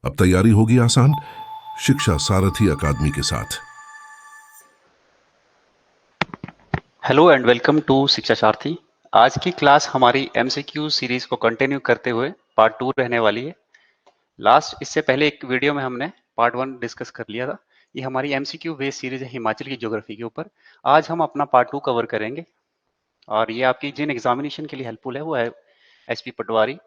अब तैयारी होगी आसान शिक्षा सारथी अकादमी के साथ। हेलो एंड वेलकम टू शिक्षा सारथी। आज की क्लास हमारी एमसीक्यू सीरीज को कंटिन्यू करते हुए पार्ट 2 रहने वाली है। इससे पहले एक वीडियो में हमने पार्ट 1 डिस्कस कर लिया था। ये हमारी एमसीक्यू बेस्ड सीरीज है हिमाचल की ज्योग्राफी के ऊपर। आज हम अपना पार्ट 2 कवर करेंगे और ये आपकी जिन एग्जामिनेशन के लिए हेल्पफुल है वो है एसपी पटवारी,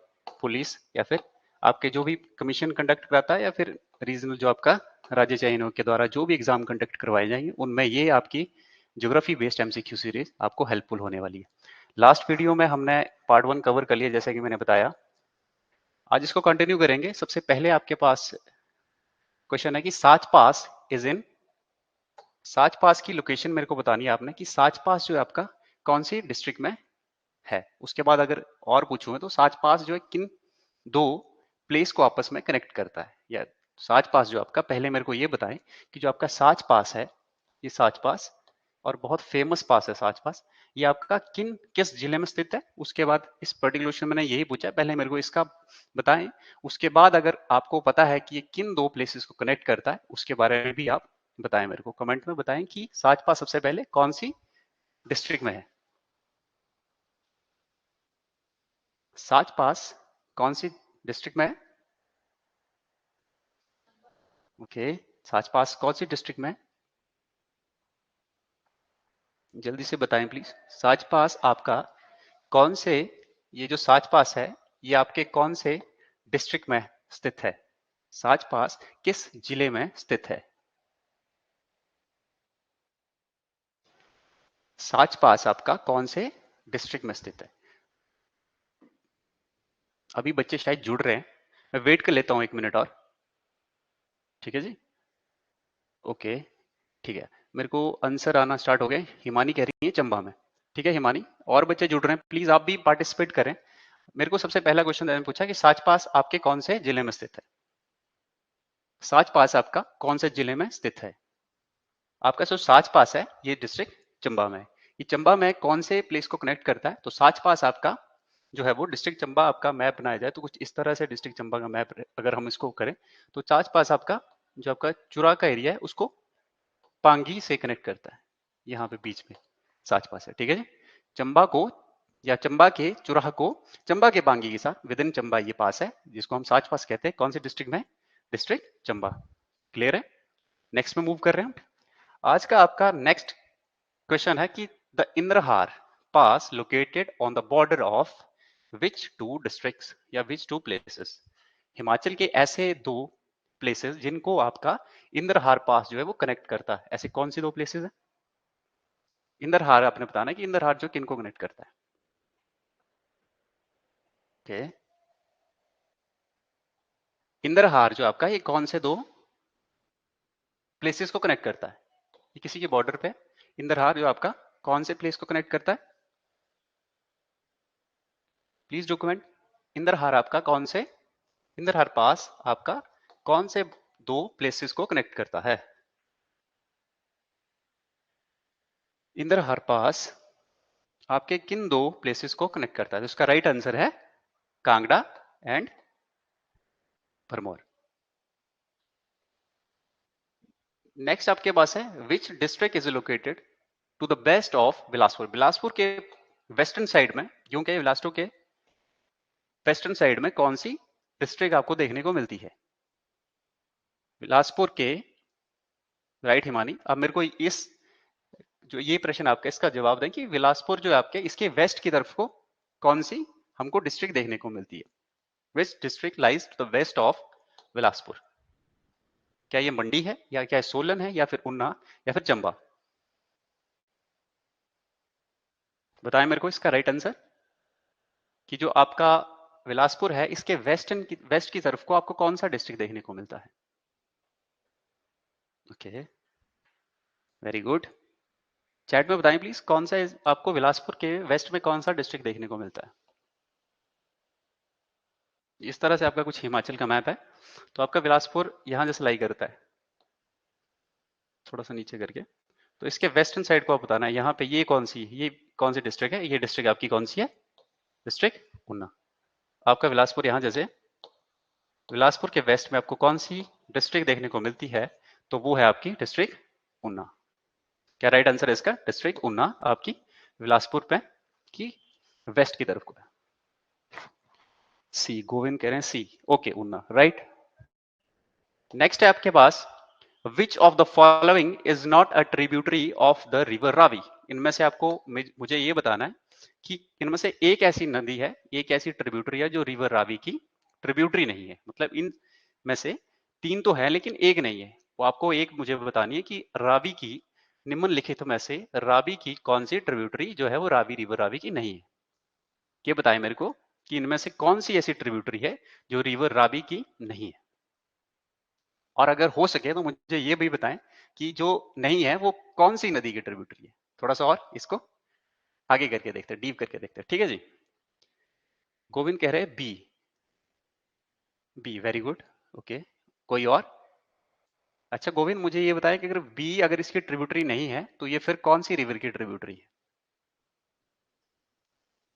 पुलिस या फिर आपके जो भी कमीशन कंडक्ट कराता है या फिर रीजनल जो आपका राज्य चयन के द्वारा जो भी एग्जाम कंडक्ट करवाए जाएंगे उनमें ये आपकी ज्योग्राफी बेस्ड एमसीक्यू सीरीज आपको हेल्पफुल होने वाली है। लास्ट वीडियो में हमने पार्ट 1 कवर कर लिया जैसा कि मैंने बताया। आज इसको कंटिन्यू करेंगे। सबसे पहले आपके पास क्वेश्चन है कि साच पास इज इन, साच पास की लोकेशन मेरे को बतानी है आपने कि साच पास जो है आपका कौन सी डिस्ट्रिक्ट में है। उसके बाद अगर और पूछूं तो साच पास जो है किन दो प्लेस को आपस में कनेक्ट करता है, या साच पास जो आपका, पहले मेरे को ये बताएं कि जो आपका साच पास है, ये साच पास और बहुत फेमस पास है साच पास, ये आपका किस जिले में स्थित है। उसके बाद इस पर्टिकुलर क्वेश्चन मैंने यही पूछा, पहले मेरे को इसका बताएं। उसके बाद अगर आपको पता है कि ये किन दो प्लेसेस को कनेक्ट करता है उसके बारे में भी आप बताएं, मेरे को कमेंट में बताएं कि साच पास सबसे पहले कौन सी डिस्ट्रिक्ट में है। साच पास कौन सी डिस्ट्रिक्ट में है? ओके, साच पास कौन सी डिस्ट्रिक्ट में है? जल्दी से बताएं प्लीज। साच पास आपका कौन से, ये जो साच पास है ये आपके कौन से डिस्ट्रिक्ट में स्थित है? साच पास किस जिले में स्थित है? साच पास आपका कौन से डिस्ट्रिक्ट में स्थित है? अभी बच्चे शायद जुड़ रहे हैं, मैं वेट कर लेता हूं 1 मिनट और। ठीक है जी, ओके, ठीक है। मेरे को आंसर आना स्टार्ट हो गए। हिमानी कह रही है चंबा में। ठीक है हिमानी, और बच्चे जुड़ रहे हैं, प्लीज आप भी पार्टिसिपेट करें। मेरे को सबसे पहला क्वेश्चन मैंने पूछा कि साच पास आपके कौन से जिले में स्थित है। साच पास आपका कौन से जिले में स्थित है? आपका जो साच पास है ये डिस्ट्रिक्ट चंबा में है। ये चंबा में कौन से प्लेस को कनेक्ट करता है? तो साच पास आपका जो है वो डिस्ट्रिक्ट चंबा, आपका मैप बनाया जाए तो कुछ इस तरह से डिस्ट्रिक्ट चंबा का मैप अगर हम इसको करें तो साच पास आपका जो आपका चुरा का एरिया है उसको पांगी से कनेक्ट करता है। यहाँ पे बीच में साच पास है। ठीक है जी, चंबा को या चंबा के चुराह को चंबा के पांगी के साथ विद इन चंबा ये पास है जिसको हम साच पास कहते हैं। कौन से डिस्ट्रिक्ट में? डिस्ट्रिक्ट चंबा। क्लियर है? नेक्स्ट में मूव कर रहे हैं हम। आज का आपका नेक्स्ट क्वेश्चन है कि the Indrahar pass located on the border of which to districts या विच टू प्लेसेस। हिमाचल के ऐसे दो प्लेसेस जिनको आपका इंद्रहार पास जो है वो कनेक्ट करता है, ऐसे कौन सी दो प्लेसेस है? इंद्रहार आपने बताना है कि इंद्रहार जो किनको कनेक्ट करता है। ओके, इंद्रहार जो आपका ये कौन से दो प्लेसेस को कनेक्ट करता है? ये किसी के बॉर्डर पे इंद्रहार जो आपका कौन से प्लेस को कनेक्ट करता है? Please document. इंद्रहार आपका कौन से, इंद्रहार पास आपका कौन से दो प्लेसेस को कनेक्ट करता है? इंद्रहार पास आपके किन दो प्लेसेस को कनेक्ट करता है? तो इसका राइट आंसर है कांगड़ा एंड भरमौर। नेक्स्ट आपके पास है which district is located to the west of Bilaspur. Bilaspur के वेस्टर्न साइड में, क्योंकि बिलासपुर के वेस्टर्न साइड में कौन सी डिस्ट्रिक्ट आपको देखने को मिलती है? बिलासपुर के राइट हिमानी। अब मेरे को इस जो ये प्रश्न आपका, इसका जवाब दें कि बिलासपुर जो है आपके इसके वेस्ट की तरफ को कौन सी हमको डिस्ट्रिक्ट देखने को मिलती है? Which district lies to the west of Bilaspur? क्या ये मंडी है, या क्या सोलन है, या फिर उन्ना, या फिर चंबा? बताएं मेरे को इसका राइट आंसर कि जो आपका बिलासपुर है इसके वेस्ट की तरफ को आपको कौन सा डिस्ट्रिक्ट देखने को मिलता है? Okay, very good. चैट में बताएं प्लीज कौन सा आपको बिलासपुर के वेस्ट में कौन सा डिस्ट्रिक्ट देखने को मिलता है? इस तरह से आपका कुछ हिमाचल का मैप है, तो आपका बिलासपुर यहां जैसे लाई करता है थोड़ा सा नीचे करके, तो इसके वेस्टर्न साइड को आप बताना है यहाँ पे ये कौन सी डिस्ट्रिक्ट है? ये डिस्ट्रिक्ट आपकी कौन सी है? डिस्ट्रिक्ट उन्ना। आपका बिलासपुर यहाँ जैसे बिलासपुर के वेस्ट में आपको कौन सी डिस्ट्रिक्ट देखने को मिलती है? तो वो है आपकी डिस्ट्रिक्ट ऊना। क्या राइट आंसर है इसका? डिस्ट्रिक्ट ऊना आपकी बिलासपुर पे की वेस्ट की तरफ को है। सी, गोविंद कह रहे हैं C. Okay, Una right. Next है आपके पास, which of the following is not a tributary of the river Ravi? इनमें से आपको मुझे ये बताना है कि इनमें से एक ऐसी नदी है, एक ऐसी ट्रिब्यूटरी है जो रिवर रावी की ट्रिब्यूटरी नहीं है। मतलब इन में से तीन तो है लेकिन एक नहीं है। वो आपको एक मुझे बतानी है कि रावी की निम्नलिखित में से रावी की कौन सी ट्रिब्यूटरी जो है वो रावी रिवर रावी की नहीं है। ये बताएं मेरे को कि इनमें से कौन सी ऐसी ट्रिब्यूटरी है जो रिवर रावी की नहीं है। और अगर हो सके तो मुझे ये भी बताएं कि जो नहीं है वो कौन सी नदी की ट्रिब्यूटरी है। थोड़ा सा और इसको आगे करके देखते हैं, डीप करके देखते हैं। ठीक है जी। गोविंद कह रहे हैं B. B, very good. Okay, कोई और? अच्छा गोविंद, मुझे ये बताएं कि अगर बी अगर इसकी ट्रिब्यूटरी नहीं है तो ये फिर कौन सी रिवर की ट्रिब्यूटरी है?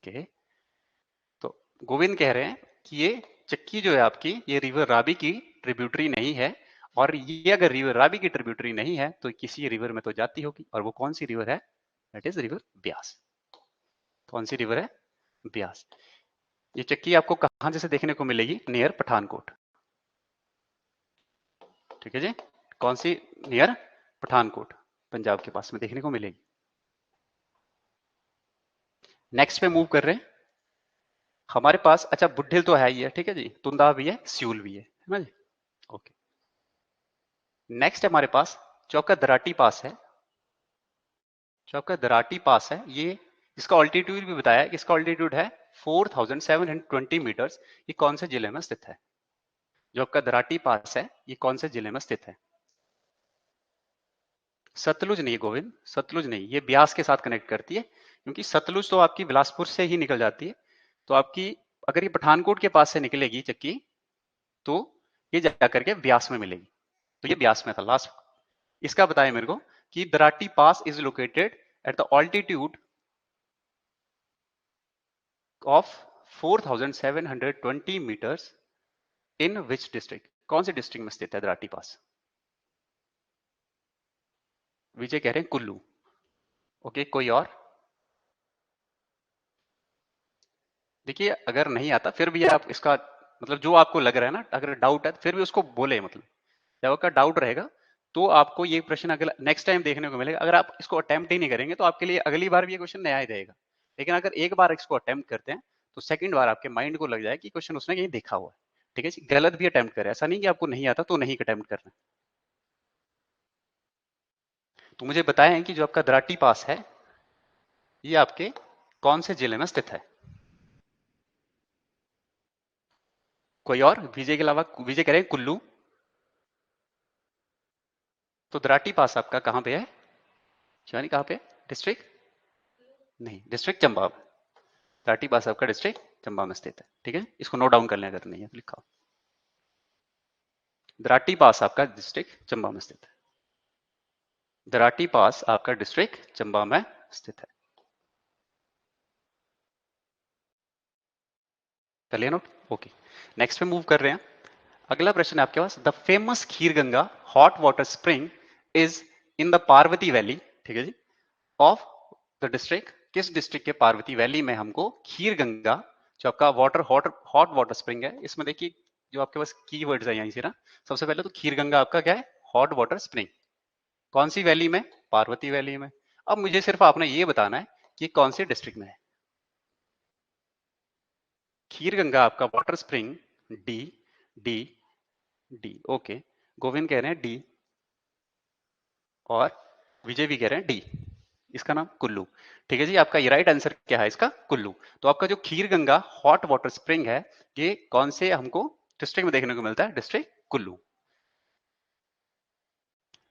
ओके, तो गोविंद कह रहे हैं कि ये चक्की जो है आपकी, ये रिवर रावी की ट्रिब्यूटरी नहीं है। और ये अगर रिवर रावी की ट्रिब्यूटरी नहीं है तो किसी रिवर में तो जाती होगी, और वो कौन सी रिवर है? That is river Beas. कौन सी रिवर है? ब्यास। ये चक्की आपको कहां जैसे देखने को मिलेगी? नियर पठानकोट। ठीक है जी। कौन सी? नियर पठानकोट, पंजाब के पास में देखने को मिलेगी। नेक्स्ट पे मूव कर रहे हैं हमारे पास। अच्छा, बुड्ढिल तो है ही है, ठीक है जी, तुंदा भी है, स्यूल भी है ना जी। ओके, नेक्स्ट हमारे पास चौका दराटी पास है। चौका दराटी पास है ये, इसका ऑल्टीट्यूड भी बताया है कि इसका ऑल्टीट्यूड है 4720 मीटर्स। ये कौन से जिले में स्थित है? जो आपका दराटी पास है ये कौन से जिले में स्थित है? सतलुज नहीं गोविंद, सतलुज नहीं, ये ब्यास के साथ कनेक्ट करती है, क्योंकि सतलुज तो आपकी बिलासपुर से ही निकल जाती है। तो आपकी अगर ये पठानकोट के पास से निकलेगी चक्की तो ये जाकर के ब्यास में मिलेगी। तो ये ब्यास में था लास्ट। इसका बताया मेरे को कि Darati pass is located at the altitude of 4720 metres in which district? कौन से डिस्ट्रिक्ट में स्थित है दराटी पास? विजय कह रहे हैं कुल्लू। ओके, कोई और? देखिए, अगर नहीं आता फिर भी आप इसका मतलब जो आपको लग रहा है ना, अगर डाउट है तो फिर भी उसको बोले। मतलब जब आपका डाउट रहेगा तो आपको ये प्रश्न अगला नेक्स्ट टाइम देखने को मिलेगा। अगर आप इसको अटेम्प्ट ही नहीं करेंगे तो आपके लिए अगली बार भी ये क्वेश्चन नया ही रहेगा। लेकिन अगर एक बार इसको अटेम्प्ट करते हैं तो सेकंड बार आपके माइंड को लग जाए कि क्वेश्चन उसने कहीं देखा हुआ है। ठीक है जी, गलत भी अटेम्प्ट करें, ऐसा नहीं कि आपको नहीं आता तो नहीं अटेम्प्ट करना। तो मुझे बताएं कि जो आपका दराटी पास है ये आपके कौन से जिले में स्थित है? कोई और? विजय के अलावा? विजय कह रहे हैं कुल्लू। तो दराटी पास आपका कहां पे है? शिवानी कहां पे? डिस्ट्रिक्ट? नहीं, डिस्ट्रिक्ट चंबा। दराटी पास आपका डिस्ट्रिक्ट चंबा में स्थित है। ठीक है, इसको नोट डाउन कर लें अगर नहीं है तो लिखा। दराटी पास आपका डिस्ट्रिक्ट चंबा में स्थित है। दराटी पास आपका डिस्ट्रिक्ट चंबा में स्थित है। कर लिया नोट? ओके, नेक्स्ट पे मूव कर रहे हैं। अगला प्रश्न है आपके पास, the famous Kheer Ganga hot water spring is in the Parvati valley. ठीक है जी, ऑफ द डिस्ट्रिक्ट, किस डिस्ट्रिक्ट के पार्वती वैली में हमको खीर गंगा जो आपका वाटर हॉट वाटर स्प्रिंग है? इसमें देखिए जो आपके पास की वर्ड्स है यहीं से ना। सबसे पहले तो खीर गंगा आपका क्या है? Hot water spring. कौन सी वैली में? पार्वती वैली में। अब मुझे सिर्फ आपने ये बताना है कि कौन से डिस्ट्रिक्ट में है। खीर गंगा आपका water spring D, D, D. Okay, Govind कह रहे हैं डी और विजय भी कह रहे हैं डी। इसका नाम कुल्लू। ठीक है जी, आपका ये राइट आंसर क्या है इसका? कुल्लू। तो आपका जो खीर गंगा हॉट वाटर स्प्रिंग है ये कौन से हमको डिस्ट्रिक्ट में देखने को मिलता है? डिस्ट्रिक्ट कुल्लू।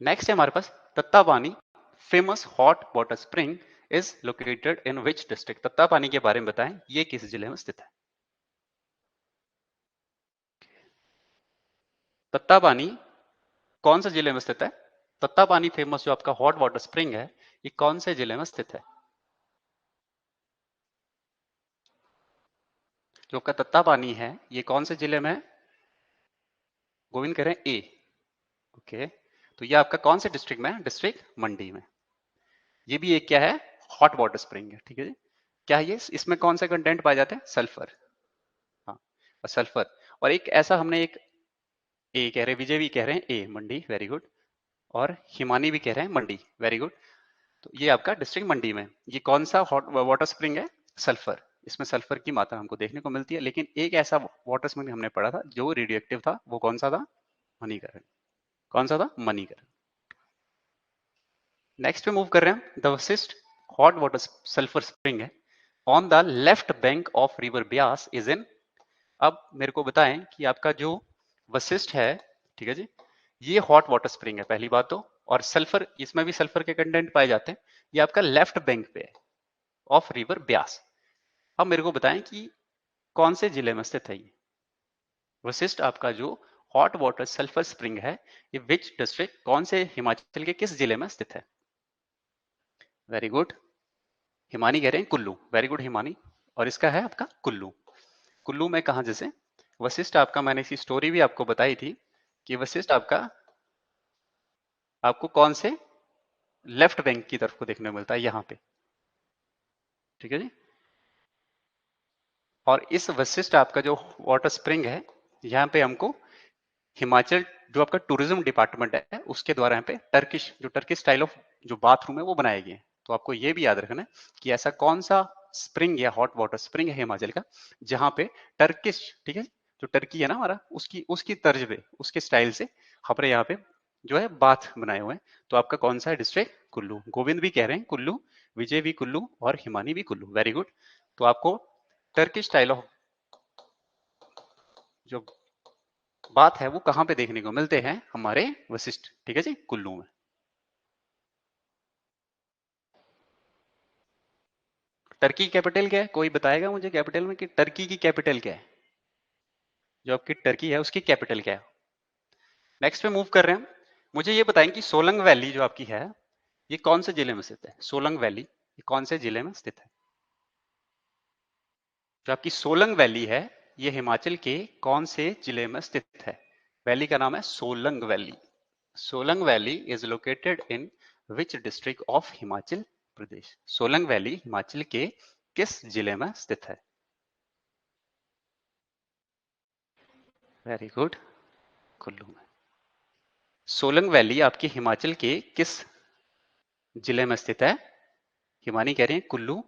नेक्स्ट है हमारे पास, Tattapani famous hot water spring is located in which district? Tattapani के बारे में बताएं, ये किस जिले में स्थित है? तत्तापानी कौन से जिले में स्थित है? तत्तापानी फेमस जो आपका हॉट वाटर स्प्रिंग है ये कौन से जिले में स्थित है? जो आपका तत्तापानी है ये कौन से जिले में है? गोविंद कह रहे हैं ए। ओके, तो ये आपका कौन से डिस्ट्रिक्ट में है? डिस्ट्रिक्ट मंडी में। ये भी एक क्या है? हॉट वाटर स्प्रिंग है, ठीक है जी। क्या है ये? इसमें कौन से कंटेंट पाए जाते हैं? सल्फर। हाँ, और सल्फर। और एक ऐसा हमने एक ए कह रहे हैं, विजय भी कह रहे हैं ए मंडी, वेरी गुड। और हिमानी भी कह रहे हैं मंडी, वेरी गुड। तो ये आपका डिस्ट्रिक्ट मंडी में, ये कौन सा हॉट वाटर स्प्रिंग है? सल्फर। इसमें सल्फर की मात्रा हमको देखने को मिलती है। लेकिन एक ऐसा वाटर स्प्रिंग हमने पढ़ा था जो रेडियो एक्टिव था, वो कौन सा था? मणिकरण। कौन सा था? मणिकरण। नेक्स्ट पे मूव कर रहे हैं। The Vashisht hot water sulphur spring है on the left bank of river Beas is in. अब मेरे को बताएं कि आपका जो वशिष्ठ है, ठीक है जी, ये हॉट वाटर स्प्रिंग है पहली बात तो, और सल्फर, इसमें भी सल्फर के कंटेंट पाए जाते हैं। ये आपका लेफ्ट बैंक पे है ऑफ रिवर ब्यास। अब मेरे को बताएं कि कौन से जिले में स्थित है ये वशिष्ठ आपका जो हॉट वाटर सल्फर स्प्रिंग है, ये विच डिस्ट्रिक्ट, कौन से हिमाचल के किस जिले में स्थित है? वेरी गुड, हिमानी कह रहे हैं कुल्लू, वेरी गुड हिमानी। और इसका है आपका कुल्लू। कुल्लू में कहा? जैसे वशिष्ठ आपका, मैंने इसी स्टोरी भी आपको बताई थी कि वशिष्ठ आपका आपको कौन से लेफ्ट बैंक की तरफ को देखने को मिलता है, यहाँ पे, ठीक है जी। और इस वशिष्ठ आपका जो वाटर स्प्रिंग है, यहाँ पे हमको हिमाचल जो आपका टूरिज्म डिपार्टमेंट है उसके द्वारा यहाँ पे टर्किश, जो टर्किश स्टाइल ऑफ जो बाथरूम है वो बनाए गए हैं। तो आपको ये भी याद रखना है कि ऐसा कौन सा स्प्रिंग या हॉट वाटर स्प्रिंग है हिमाचल का जहाँ पे टर्किश, ठीक है, जो टर्की है ना हमारा, उसकी उसकी तर्ज पे, उसके स्टाइल से हमारे यहाँ पे जो है बाथ बनाए हुए हैं। तो आपका कौन सा है डिस्ट्रिक्ट? कुल्लू। गोविंद भी कह रहे हैं कुल्लू, विजय भी कुल्लू और हिमानी भी कुल्लू, वेरी गुड। तो आपको टर्किश स्टाइल ऑफ जो बात है वो कहाँ पे देखने को मिलते हैं? हमारे वशिष्ठ, ठीक है जी, कुल्लू में। टर्की की कैपिटल क्या है? कोई बताएगा मुझे कैपिटल में कि टर्की की कैपिटल क्या है? जो आपकी टर्की है उसकी कैपिटल क्या है? नेक्स्ट पे मूव कर रहे हैं। मुझे ये बताएं कि सोलंग वैली जो आपकी है, ये कौन से जिले में स्थित है? सोलंग वैली ये कौन से जिले में स्थित है? जो आपकी सोलंग वैली है, ये हिमाचल के कौन से जिले में स्थित है? वैली का नाम है Solang valley. Solang valley is located in which district of Himachal Pradesh? Solang valley Himachal के किस जिले में स्थित है? वेरी गुड, कुल्लू में। सोलंग वैली आपकी हिमाचल के किस जिले में स्थित है? हिमानी कह रहे हैं कुल्लू,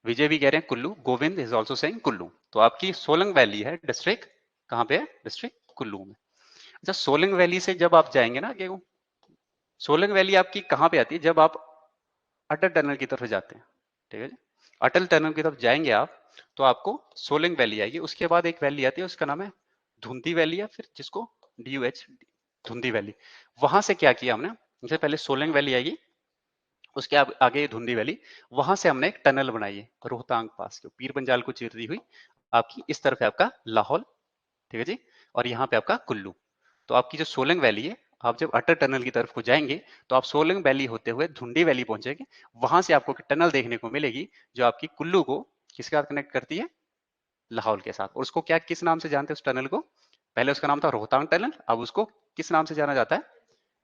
विजय भी कह रहे हैं Kullu, Govind is also saying Kullu. तो आपकी सोलंग वैली है डिस्ट्रिक्ट कहाँ पे है? डिस्ट्रिक्ट कुल्लू में। अच्छा, सोलंग वैली से जब आप जाएंगे ना, कि सोलंग वैली आपकी कहाँ पे आती है? जब आप अटल टनल की तरफ जाते हैं, ठीक है जी, अटल टनल की तरफ जाएंगे आप, तो आपको सोलंग वैली आएगी। उसके बाद एक वैली आती है, उसका नाम है धुंधी वैली, या फिर जिसको DUH, धुंधी वैली। वहां से क्या किया हमने, जैसे पहले सोलंग वैली आएगी, उसके आगे धुंधी वैली, वहां से हमने एक टनल बनाई है रोहतांग पास, जो पीर पंजाल को चीरती हुई आपकी इस तरफ है आपका लाहौल, ठीक है जी, और यहाँ पे आपका कुल्लू। तो आपकी जो सोलंग वैली है, आप जब अटल टनल की तरफ को जाएंगे तो आप सोलंग वैली होते हुए धुंडी वैली पहुंचेंगे। वहां से आपको टनल देखने को मिलेगी जो आपकी कुल्लू को किसके साथ कनेक्ट करती है? लाहौल के साथ। और उसको क्या, किस नाम से जानते हैं उस टनल को? पहले उसका नाम था रोहतांग टनल, अब उसको किस नाम से जाना जाता है?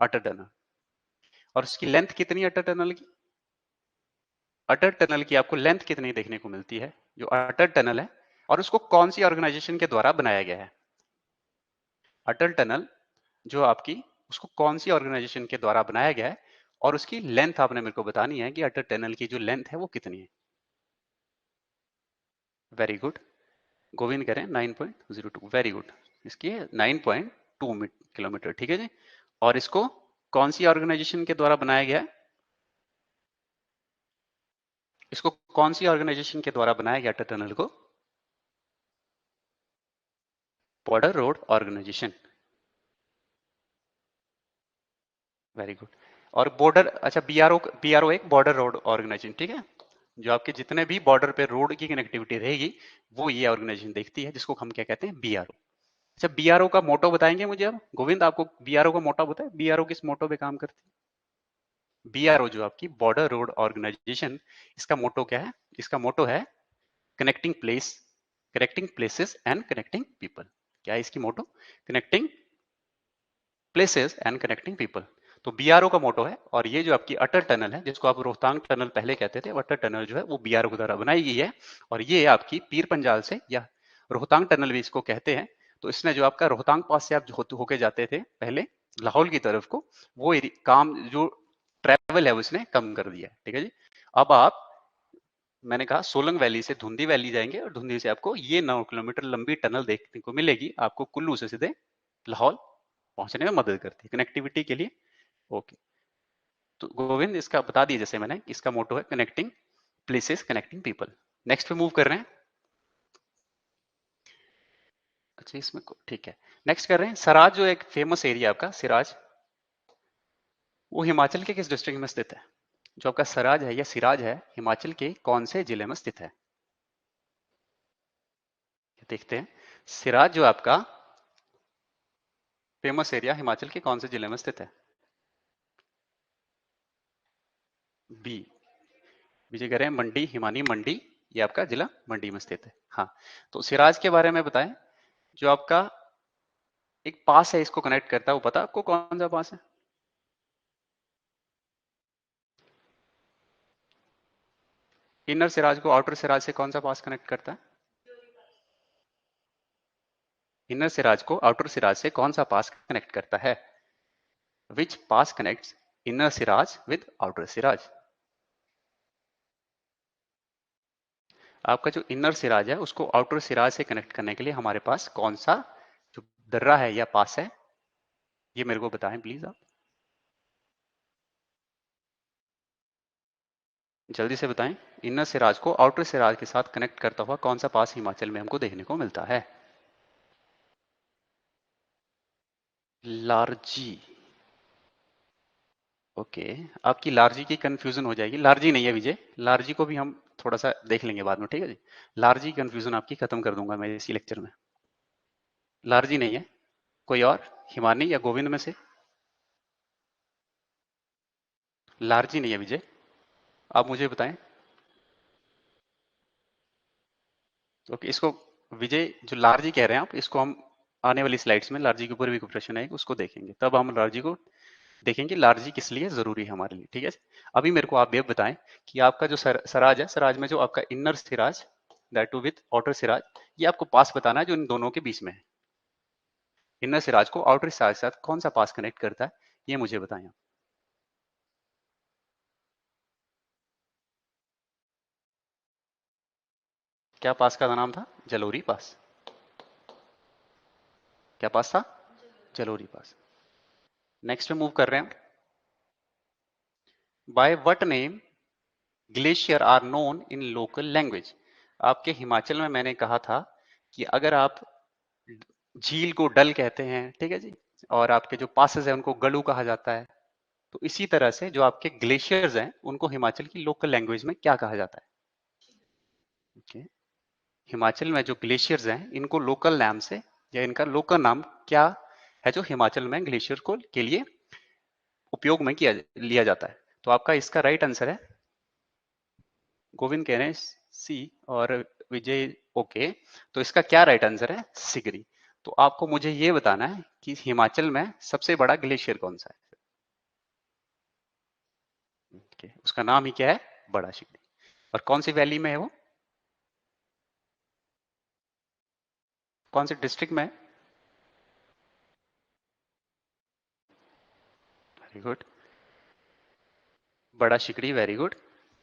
अटल टनल। और उसकी लेंथ कितनी है अटल टनल की? अटल टनल की आपको लेंथ कितनी देखने को मिलती है, जो अटल टनल है? और उसको कौन सी ऑर्गेनाइजेशन के द्वारा बनाया गया है? अटल टनल जो आपकी, उसको कौन सी ऑर्गेनाइजेशन के द्वारा बनाया गया है? और उसकी लेंथ आपने मेरे को बतानी है कि अटल टनल की जो लेंथ है वो कितनी है। वेरी गुड, गोविंद कह रहे हैं 9.02, वेरी गुड। इसकी 9.2 किलोमीटर, ठीक है जी। और इसको कौन सी ऑर्गेनाइजेशन के द्वारा बनाया गया है? इसको कौन सी ऑर्गेनाइजेशन के द्वारा बनाया गया अटल टनल को? Border road organisation, very good. और बॉर्डर, अच्छा, BRO एक बॉर्डर रोड ऑर्गेनाइजेशन, ठीक है। जो आपके जितने भी बॉर्डर पे रोड की कनेक्टिविटी रहेगी वो ये ऑर्गेनाइजेशन देखती है, जिसको हम क्या कहते हैं? BRO। अच्छा, BRO का मोटो बताएंगे मुझे अब गोविंद, आपको BRO का मोटो बताए? BRO किस मोटो पे काम करती है? BRO जो आपकी बॉर्डर रोड ऑर्गेनाइजेशन, इसका मोटो क्या है? इसका मोटो है connecting places and connecting people. क्या है इसकी motto? Connecting places and connecting people. तो बीआरओ का मोटो है, और ये जो आपकी अटल टनल है, जिसको आप रोहतांग टनल पहले कहते थे, अटल टनल जो है वो बीआरओ के द्वारा बनाई गई है, और ये आपकी पीर पंजाल से, या रोहतांग टनल भी इसको कहते हैं। तो इसने जो आपका रोहतांग पास से आप होके जाते थे पहले लाहौल की तरफ को, वो काम जो ट्रेवल है उसने कम कर दिया है। ठीक है जी। अब आप, मैंने कहा सोलंग वैली से धुंधी वैली जाएंगे, और धुंधी से आपको ये 9 किलोमीटर लंबी टनल देखने को मिलेगी, आपको कुल्लू से सीधे लाहौल पहुंचने में मदद करती है कनेक्टिविटी के लिए। ओके, तो गोविंद इसका बता दिया जैसे मैंने, इसका मोटो है connecting places connecting people. Next पे मूव कर रहे हैं। अच्छा इसमें ठीक है, नेक्स्ट कर रहे हैं। सराज जो एक फेमस एरिया आपका सिराज, वो हिमाचल के किस डिस्ट्रिक्ट में स्थित है? जो आपका सराज है या सिराज है, हिमाचल के कौन से जिले में स्थित है? देखते हैं। सिराज जो आपका फेमस एरिया हिमाचल के कौन से जिले में स्थित है? बी, विजय कह रहे हैं मंडी, हिमानी मंडी, ये आपका जिला मंडी में स्थित है। हाँ, तो सिराज के बारे में बताएं। जो आपका एक पास है इसको कनेक्ट करता है, वो पता आपको कौन सा पास है? इनर सिराज को आउटर सिराज से कौन सा पास कनेक्ट करता है? इनर सिराज को आउटर सिराज से कौन सा पास कनेक्ट करता है? Which pass connects inner Seraj with outer Seraj? आपका जो इनर सिराज है उसको आउटर सिराज से कनेक्ट करने के लिए हमारे पास कौन सा जो दर्रा है या पास है, ये मेरे को बताएं प्लीज आप, जल्दी से बताएं। इनर सिराज को आउटर सिराज के साथ कनेक्ट करता हुआ कौन सा पास हिमाचल में हमको देखने को मिलता है? लारजी। ओके, आपकी लारजी की कंफ्यूजन हो जाएगी, लारजी नहीं है विजय, लारजी को भी हम थोड़ा सा देख लेंगे बाद में, ठीक है जी। लारजी कंफ्यूजन आपकी खत्म कर दूंगा मैं इसी लेक्चर में। लारजी नहीं है, कोई और, हिमानी या गोविंद में से? लारजी नहीं है विजय, आप मुझे बताएं। ओके, इसको विजय जो लारजी कह रहे हैं आप, इसको हम आने वाली स्लाइड्स में लारजी के ऊपर भी कोई प्रश्न आएगा उसको देखेंगे, तब हम लारजी को देखेंगे लारजी किस लिए जरूरी है हमारे लिए। ठीक है, अभी मेरे को आप ये बताएं कि आपका जो सराज है, सराज में जो आपका inner Seraj that too with outer Seraj, ये आपको पास बताना है जो इन दोनों के बीच में है। इनर सिराज को आउटर सिराज के साथ कौन सा पास कनेक्ट करता है, ये मुझे बताएं आप। क्या पास का नाम था? जलोरी पास। क्या पास था? जलोरी पास। नेक्स्ट पे मूव कर रहे हैं। By what name glacier are known in local language? आपके हिमाचल में मैंने कहा था कि अगर आप झील को डल कहते हैं, ठीक है जी, और आपके जो पासेस है उनको गलू कहा जाता है, तो इसी तरह से जो आपके ग्लेशियर्स हैं उनको हिमाचल की लोकल लैंग्वेज में क्या कहा जाता है? ओके, हिमाचल में जो ग्लेशियर्स हैं इनको लोकल नाम से, या इनका लोकल नाम क्या है जो हिमाचल में ग्लेशियर को के लिए उपयोग में किया लिया जाता है? तो आपका इसका राइट आंसर है, गोविंद कह रहे हैं सी, और विजय ओके, तो इसका क्या राइट आंसर है? सिगरी। तो आपको मुझे ये बताना है कि हिमाचल में सबसे बड़ा ग्लेशियर कौन सा है। ओके, उसका नाम ही क्या है? बड़ा सिगरी। और कौन सी वैली में है वो? कौन से डिस्ट्रिक्ट में है? वेरी गुड, बड़ा शिकड़ी, वेरी गुड,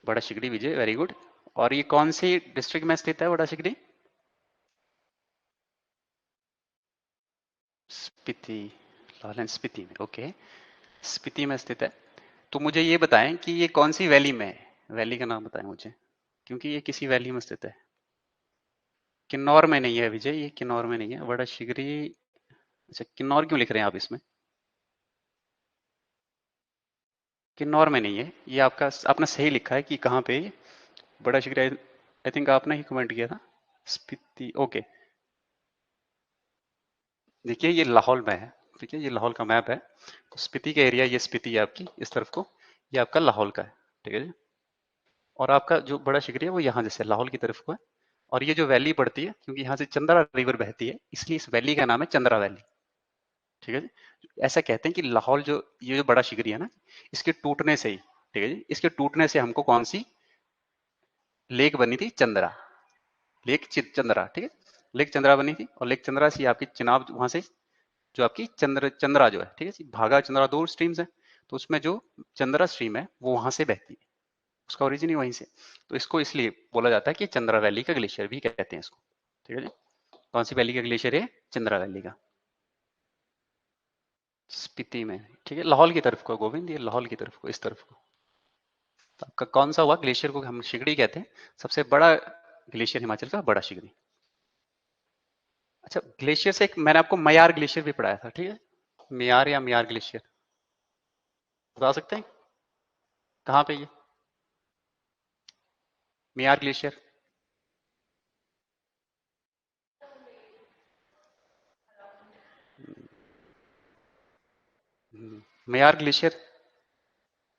बड़ा शिकड़ी विजय, वेरी गुड। और ये कौन सी डिस्ट्रिक्ट में स्थित है बड़ा शिकड़ी? स्पीति, लाहौल स्पीति में, ओके, स्पीति में स्थित है। तो मुझे ये बताएं कि ये कौन सी वैली में है, वैली का नाम बताएं मुझे, क्योंकि ये किसी वैली में स्थित है। किन्नौर में नहीं है विजय, ये किन्नौर में नहीं है, बड़ा शिगरी। अच्छा, किन्नौर क्यों लिख रहे हैं आप इसमें? किन्नौर में नहीं है ये, आपका आपने सही लिखा है कि कहाँ पे ये बड़ा शिगरी, आई थिंक आपने ही कमेंट किया था, स्पीति, ओके। देखिए ये लाहौल में है, ठीक है, ये लाहौल का मैप है, तो स्पीति का एरिया, ये स्पीति है आपकी इस तरफ को, ये आपका लाहौल का है, ठीक है जी। और आपका जो बड़ा शिगरी है वो यहाँ जैसे लाहौल की तरफ को है, और ये जो वैली पड़ती है, क्योंकि यहाँ से चंद्रा रिवर बहती है, इसलिए इस वैली का नाम है चंद्रा वैली, ठीक है जी। ऐसा कहते हैं कि लाहौल जो ये जो बड़ा शिकरी है ना, इसके टूटने से ही, ठीक है जी, इसके टूटने से हमको कौन सी लेक बनी थी? चंद्रा, लेक चंद्रा, ठीक है, लेक चंद्रा बनी थी। और लेक चंद्रा से आपकी चिनाब वहां से जो आपकी चंद्रा जो है, ठीक है जी, भागा चंद्रा 2 स्ट्रीम्स है, तो उसमें जो चंद्रा स्ट्रीम है वो वहां से बहती है, उसका ओरिजिन ही वहीं से। तो इसको इसलिए बोला जाता है कि चंद्रा वैली का ग्लेशियर भी कहते हैं इसको, ठीक है जी। कौन सी वैली का ग्लेशियर है? चंद्रा वैली का, स्पीति में, ठीक है, लाहौल की तरफ को गोविंद, ये लाहौल की तरफ को, इस तरफ को। तो आपका कौन सा हुआ ग्लेशियर को हम शिगड़ी कहते हैं, सबसे बड़ा ग्लेशियर हिमाचल का बड़ा शिगड़ी। अच्छा, ग्लेशियर से एक मैंने आपको मयार ग्लेशियर भी पढ़ाया था, ठीक है, मियार या मियार ग्लेशियर, बता सकते हैं कहाँ पे ये मियार ग्लेशियर? मियार ग्लेशियर,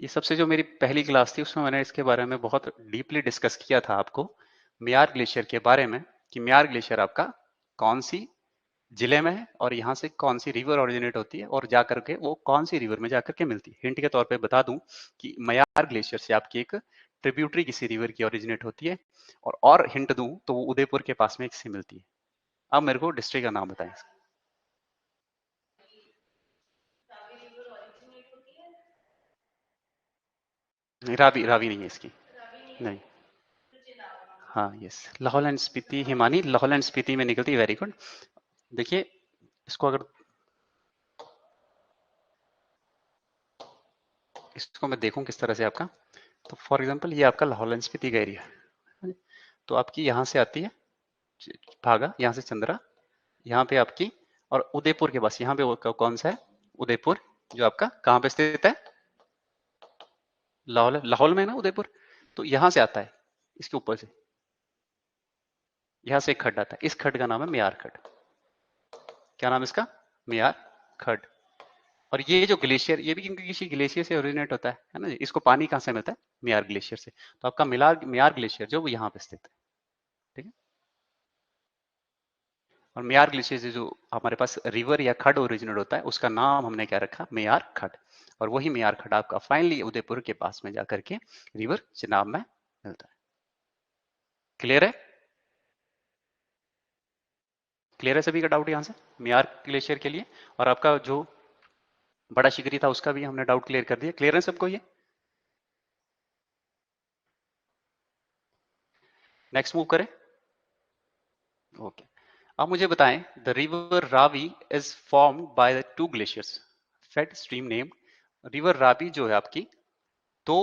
ये सबसे जो मेरी पहली क्लास थी उसमें मैंने इसके बारे में बहुत डीपली डिस्कस किया था आपको, मियार ग्लेशियर के बारे में, कि मियार ग्लेशियर आपका कौन सी जिले में है और यहाँ से कौन सी रिवर ओरिजिनेट होती है और जाकर के वो कौन सी रिवर में जाकर के मिलती है। हिंट के तौर पे बता दूं कि मयार ग्लेशियर से आपकी एक ट्रिब्यूटरी किसी रिवर की ओरिजिनेट होती है, और हिंट दूं तो वो उदयपुर के पास में किसी मिलती है। अब मेरे को डिस्ट्रिक्ट का नाम बताएं। नहीं, रावी रावी नहीं है इसकी, नहीं। हाँ yes, Lahaul and Spiti Himani, Lahaul and Spiti में निकलती है, वेरी गुड। देखिए, इसको अगर इसको मैं देखूं किस तरह से आपका, तो फॉर एग्जांपल ये आपका लाहौल एंड स्पीति का एरिया है, तो आपकी यहाँ से आती है भागा, यहाँ से चंद्रा, यहाँ पे आपकी, और उदयपुर के पास यहाँ पे कौन सा है? उदयपुर, जो आपका कहाँ पे स्थित है? लाहौल, लाहौल में है ना उदयपुर, तो यहाँ से आता है, इसके ऊपर से, यहाँ से एक खड्ड आता है, इस खड्ड का नाम है मियार खड्ड। क्या नाम है इसका? मियार खड्ड। और ये जो ग्लेशियर, ये भी क्योंकि किसी ग्लेशियर से ओरिजिनेट होता है ना जी, इसको पानी कहाँ से मिलता है? मियार ग्लेशियर से। तो आपका मिलार मियार ग्लेशियर जो वो यहाँ पे स्थित है, ठीक है। और मियार ग्लेशियर से जो हमारे पास रिवर या खड्ड ओरिजिनेट होता है उसका नाम हमने क्या रखा? मियार खड्ड। और वही मियार खड्ड आपका फाइनली उदयपुर के पास में जाकर के रिवर चिनाब में मिलता है। क्लियर है? क्लियर है सभी का डाउट यहाँ से मियार ग्लेशियर के लिए? और आपका जो बड़ा शिकरी था उसका भी हमने डाउट क्लियर कर दिया। क्लियर है सबको ये? नेक्स्ट मूव करें। ओके, अब मुझे बताएं, the river Ravi is formed by the two glaciers fed stream name. River Ravi जो है आपकी दो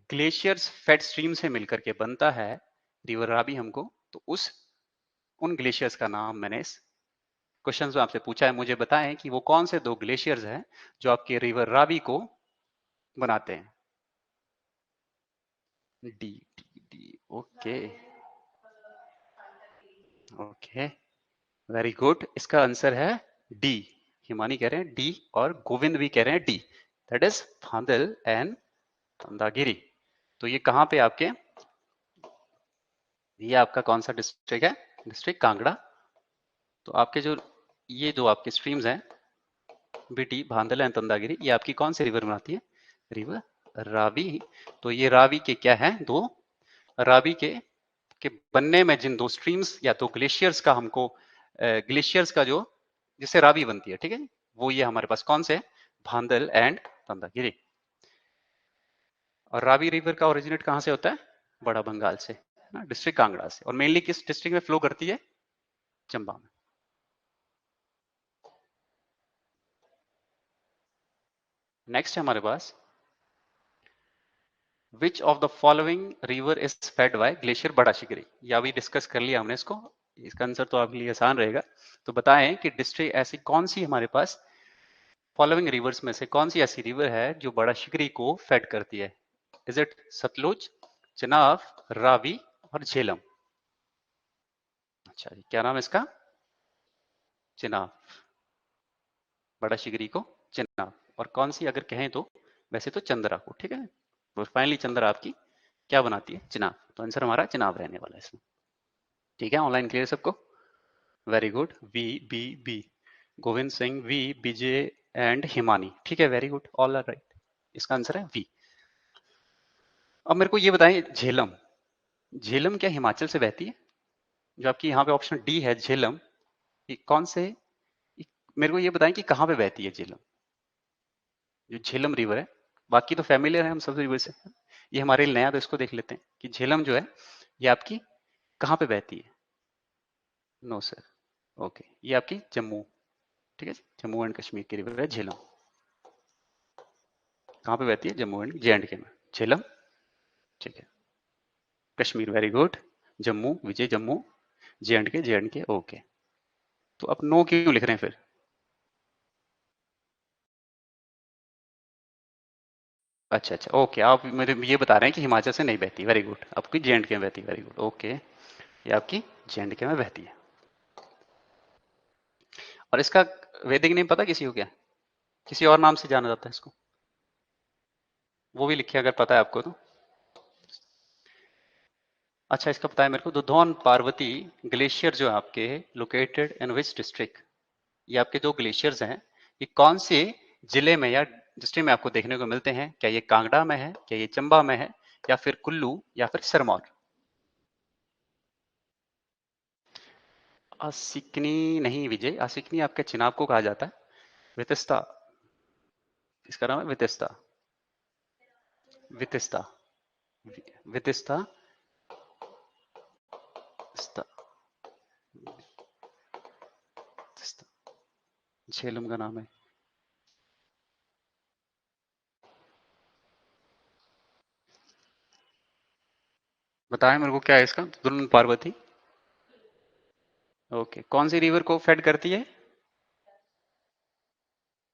ग्लेशियर्स फेड स्ट्रीम से मिलकर के बनता है रिवर रावी हमको, तो उस उन ग्लेशियर्स का नाम मैंने इस क्वेश्चन में आपसे पूछा है। मुझे बताएं कि वो कौन से दो ग्लेशियर्स हैं जो आपके रिवर रावी को बनाते हैं। D D D, okay okay, very good, इसका आंसर है डी। हिमानी कह रहे हैं डी और गोविंद भी कह रहे हैं डी, दैट इज फांदल एंड तंदागिरी। तो ये कहाँ पे आपके, ये आपका कौन सा डिस्ट्रिक्ट है? डिस्ट्रिक्ट कांगड़ा। तो आपके जो ये जो आपके स्ट्रीम्स हैं बीटी, भांदल एंड तंदागिरी, ये आपकी कौन सी रिवर बनाती है? रिवर रावी। तो ये रावी के क्या है? दो, रावी के बनने में जिन दो स्ट्रीम्स या दो ग्लेशियर्स का हमको, ग्लेशियर्स का जो जिससे रावी बनती है, ठीक है, वो ये हमारे पास कौन से है? भांदल एंड तंदागिरी। और रावी रिवर का ओरिजिनेट कहाँ से होता है? बड़ा बंगाल से ना, डिस्ट्रिक्ट कांगड़ा से। और मेनली किस डिस्ट्रिक्ट में फ्लो करती है? चंबा में। नेक्स्ट है हमारे पास, which of the following river is fed by glacier Bara Shigri. या भी डिस्कस कर लिया हमने इसको, इसका आंसर तो आपके लिए आसान रहेगा। तो बताएं कि डिस्ट्रिक्ट ऐसी कौन सी हमारे पास फॉलोइंग रिवर्स में से कौन सी ऐसी रिवर है जो बड़ा शिकरी को फेड करती है? इज इट सतलुज, चिनाब, रावी और झेलम? अच्छा जी, क्या नाम है इसका? चिनाब, बड़ा शिकरी को चिनाब। और कौन सी अगर कहें तो वैसे तो चंद्रा को, ठीक है, तो फाइनली चंद्रा आपकी क्या बनाती है? चिनाब। तो आंसर हमारा चिनाब रहने वाला है इसमें। ठीक है, ऑनलाइन क्लियर सबको? Very good, B B B. Govind Singh, V, Vijay and Himani. ठीक है, very good, all are right. इसका आंसर है वी। अब मेरे को ये बताएं, झेलम, झेलम क्या हिमाचल से बहती है? जो आपकी यहाँ पे ऑप्शन डी है झेलम, ये कौन से, मेरे को ये बताएं कि कहाँ पे बहती है झेलम, जो झेलम रिवर है। बाकी तो फैमिलियर है हम सब रिवर से, ये हमारे लिए नया, तो इसको देख लेते हैं कि झेलम जो है ये आपकी कहाँ पे बहती है। नो सर, ओके, ये आपकी जम्मू, ठीक है, जम्मू एंड कश्मीर की रिवर है झेलम। कहाँ पे बहती है? जम्मू एंड जे एंड के में झेलम। ठीक है, Kashmir, very good. Jammu, Vijay Jammu, J and के, ओके। तो आप नो क्यों लिख रहे हैं फिर? अच्छा अच्छा, ओके, आप मुझे ये बता रहे हैं कि हिमाचल से नहीं बहती, वेरी गुड, आपकी जे एंड के में बहती, वेरी गुड, ओके, ये आपकी जे एंड के में बहती है। और इसका वैदिक नेम पता किसी को क्या? किसी और नाम से जाना जाता है इसको, वो भी लिखिए अगर पता है आपको तो। अच्छा, इसका पता है मेरे को, दुधौन पार्वती ग्लेशियर जो है आपके, लोकेटेड इन विच डिस्ट्रिक्ट? ये आपके जो ग्लेशियर्स हैं ये कौन से जिले में या डिस्ट्रिक्ट में आपको देखने को मिलते हैं? क्या ये कांगड़ा में है, क्या ये चंबा में है, या फिर कुल्लू, या फिर सिरमौर? आसिकनी नहीं विजय, आसिकनी आपके चिनाब को कहा जाता है। वितिस्ता, इसका नाम है वितिस्ता, वितिस्ता, वितिस्ता, वितिस्ता, वितिस्ता, झेलम का नाम है। बताएं मेरे को क्या है इसका, दुल्हन पार्वती, ओके, कौन सी रिवर को फेड करती है?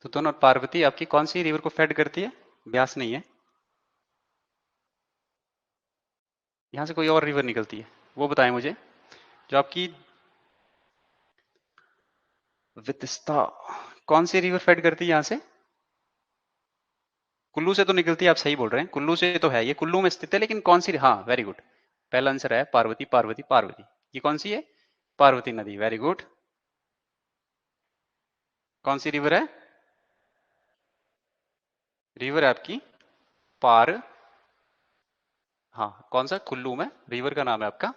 तो दोनों पार्वती आपकी कौन सी रिवर को फेड करती है? ब्यास नहीं है, यहाँ से कोई और रिवर निकलती है, वो बताएं मुझे। जो आपकी वितस्ता, कौन सी रिवर फेड करती है यहाँ से? कुल्लू से तो निकलती है, आप सही बोल रहे हैं, कुल्लू से तो है, ये कुल्लू में स्थित है, लेकिन कौन सी, हाँ वेरी गुड, पहला आंसर है पार्वती, पार्वती, पार्वती, ये कौन सी है? पार्वती नदी, वेरी गुड। कौन सी रिवर है? रिवर है आपकी पार, हाँ, कौन सा? कुल्लू में रिवर का नाम है आपका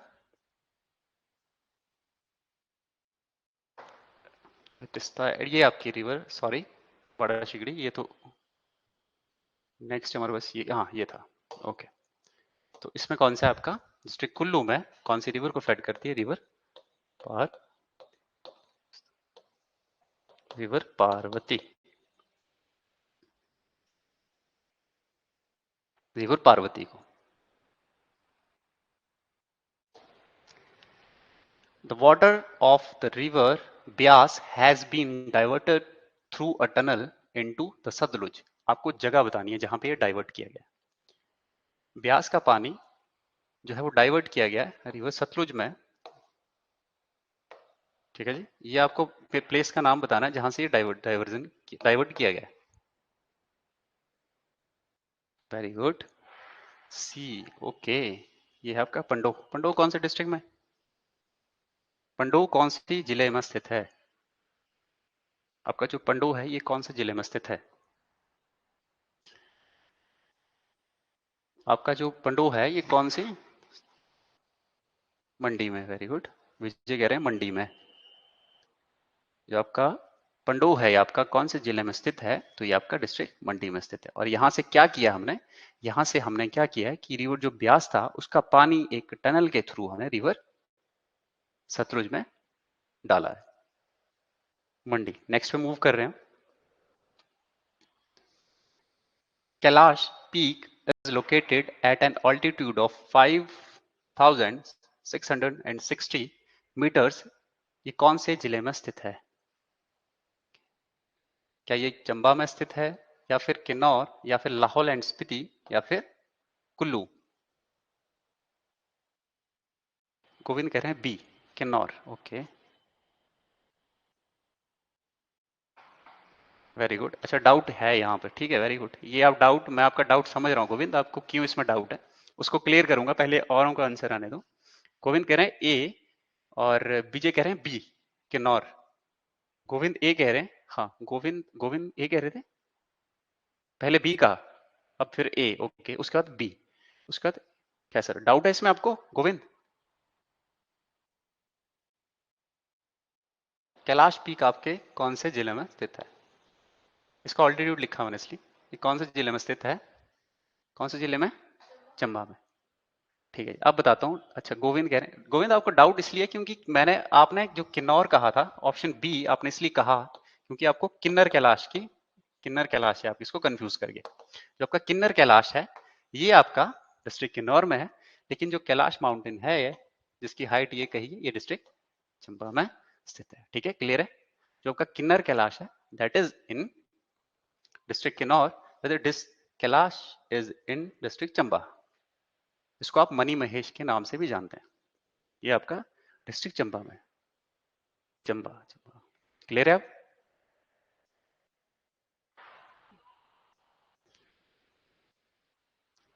वितस्ता, ये आपकी रिवर, सॉरी, बड़ा शिगड़ी, ये तो नेक्स्ट हमारे पास, ये हाँ ये था, ओके। तो इसमें कौन सा है आपका डिस्ट्रिक्ट कुल्लू में, कौन सी रिवर को फेड करती है? रिवर पार, रिवर पार्वती, रिवर पार्वती को। The water of the river Byas has been diverted through a tunnel into the Satluj। आपको जगह बतानी है जहां पे ये डाइवर्ट किया गया। ब्यास का पानी जो है वो डाइवर्ट किया गया है रिवर सतलुज में, ठीक है जी। ये आपको प्लेस का नाम बताना है जहां से ये डाइवर्ट किया गया है। वेरी गुड, सी, ओके। ये है आपका पंडो, पंडो कौन से डिस्ट्रिक्ट में? पंडो कौन सी जिले में स्थित है? आपका जो पंडो है ये कौन से जिले में स्थित है? आपका जो पंडो है ये कौन सी, मंडी में, वेरी गुड, विजय कह रहे हैं मंडी में। जो आपका पंडोह है ये आपका कौन से जिले में स्थित है? तो ये आपका डिस्ट्रिक्ट मंडी में स्थित है। और यहाँ से क्या किया हमने, यहाँ से हमने क्या किया है कि रिवर जो ब्यास था उसका पानी एक टनल के थ्रू हमने रिवर सतलुज में डाला है, मंडी। नेक्स्ट पे मूव कर रहे हैं। Kailash peak is located at an altitude of 5660 metres, ये कौन से जिले में स्थित है? क्या ये चंबा में स्थित है, या फिर किन्नौर, या फिर लाहौल एंड स्पीति, या फिर कुल्लू? गोविंद कह रहे हैं B, Kinnaur, okay, very good. अच्छा, डाउट है यहाँ पे, ठीक है, वेरी गुड। ये आप डाउट, मैं आपका डाउट समझ रहा हूँ गोविंद, आपको क्यों इसमें डाउट है उसको क्लियर करूंगा, पहले औरों का आंसर आने दो। गोविंद कह रहे हैं ए और विजय कह रहे हैं बी, किन्नौर। गोविंद ए कह रहे हैं, हाँ गोविंद गोविंद ए कह रहे थे, पहले बी कहा, अब फिर ए, ओके, उसके बाद बी, उसके बाद क्या सर डाउट है इसमें आपको गोविंद? कैलाश पीक आपके कौन से जिले में स्थित है? इसका ऑल्टीट्यूड लिखा मैंने इसलिए, ये कौन से जिले में स्थित है? कौन से जिले में? चंबा में। ठीक है, अब बताता हूँ। अच्छा गोविंद कह रहे हैं, गोविंद आपको डाउट इसलिए क्योंकि मैंने, आपने जो किन्नौर कहा था ऑप्शन बी आपने इसलिए कहा क्योंकि आपको किन्नर कैलाश की, किन्नर कैलाश है, आप इसको कंफ्यूज कर गए। जो आपका किन्नर कैलाश है ये आपका डिस्ट्रिक्ट किन्नौर में है, लेकिन जो कैलाश माउंटेन है ये, जिसकी हाइट ये कही है, ये डिस्ट्रिक्ट चंबा में स्थित है। ठीक है, क्लियर है? जो आपका किन्नर कैलाश है that is in district Kinnaur, Kailash is in district Chamba. इसको आप मनी महेश के नाम से भी जानते हैं। ये आपका डिस्ट्रिक्ट चंबा में, चंबा चंबा। क्लियर है? आप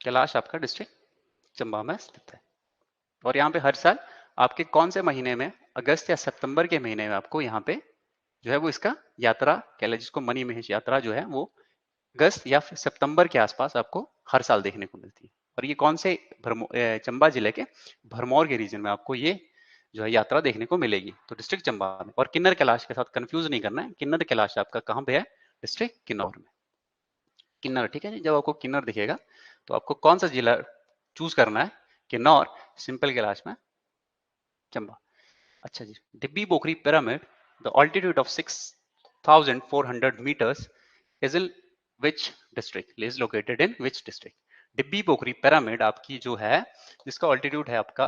कैलाश आपका डिस्ट्रिक्ट चंबा में स्थित है। और यहाँ पे हर साल आपके कौन से महीने में, अगस्त या सितंबर के महीने में आपको यहाँ पे जो है वो इसका यात्रा कैलाश, जिसको मनी महेश यात्रा जो है वो अगस्त या फिर सितंबर के आसपास आपको हर साल देखने को मिलती है। और ये कौन से चंबा जिले के भरमौर के रीजन में आपको ये जो है यात्रा देखने को मिलेगी, तो डिस्ट्रिक्ट चंबा में। और किन्नर कैलाश के साथ कंफ्यूज नहीं करना है, किन्नर कैलाश आपका कहाँ पे है? डिस्ट्रिक्ट किन्नौर में। किन्नर, ठीक है जी। जब आपको किन्नर दिखेगा तो आपको कौन सा जिला चूज करना है? किन्नौर, सिंपल कैलाश में चंबा। अच्छा जी, डिब्बी बोकरी pyramid, the altitude of 6400 meters is in which district, is located in which district? डिब्बी बोकरी पिरामिड आपकी जो है, जिसका ऑल्टीट्यूड है आपका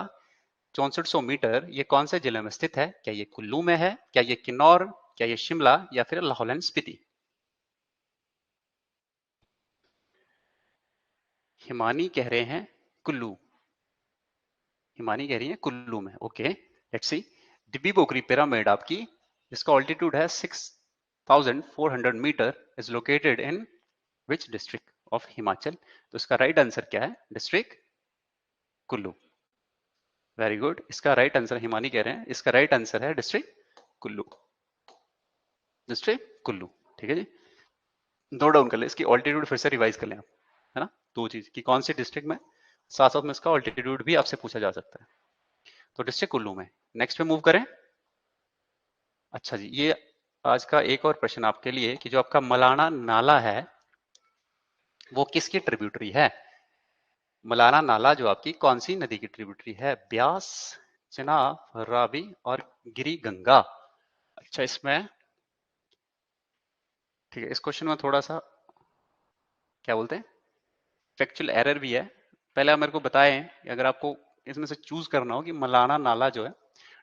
6400 मीटर, ये कौन से जिले में स्थित है? क्या ये कुल्लू में है, क्या ये किन्नौर, क्या ये शिमला, या फिर लाहौल एंड स्पीति? हिमानी कह रहे हैं कुल्लू, हिमानी कह रही है कुल्लू में, ओके लेट्स सी। डिब्बी बोकरी पिरामिड आपकी, जिसका ऑल्टीट्यूड है 6400 metre, is located in which district of Himachal? तो इसका राइट आंसर क्या है? डिस्ट्रिक्ट कुल्लू। वेरी गुड, इसका राइट आंसर, हिमानी कह रहे हैं इसका राइट आंसर है डिस्ट्रिक्ट कुल्लू, डिस्ट्रिक्ट कुल्लू। ठीक है जी, नोट डाउन कर ले, इसकी ऑल्टीट्यूड फिर से रिवाइज कर लें आप, है ना, दो चीज की कौन सी डिस्ट्रिक्ट में, साथ साथ में इसका ऑल्टीट्यूड भी आपसे पूछा जा सकता है। तो डिस्ट्रिक्ट कुल्लू में। नेक्स्ट पे मूव करें। अच्छा जी, ये आज का एक और प्रश्न आपके लिए कि जो आपका मलाना नाला है वो किसकी ट्रिब्यूटरी है? मलाना नाला जो आपकी कौन सी नदी की ट्रिब्यूटरी है? ब्यास, चिनाब, रावी और गिरी गंगा। अच्छा, इसमें ठीक है, इस क्वेश्चन में थोड़ा सा क्या बोलते हैं, फैक्चुअल एरर भी है। पहले आप मेरे को बताएं कि अगर आपको इसमें से चूज करना हो कि मलाना नाला जो है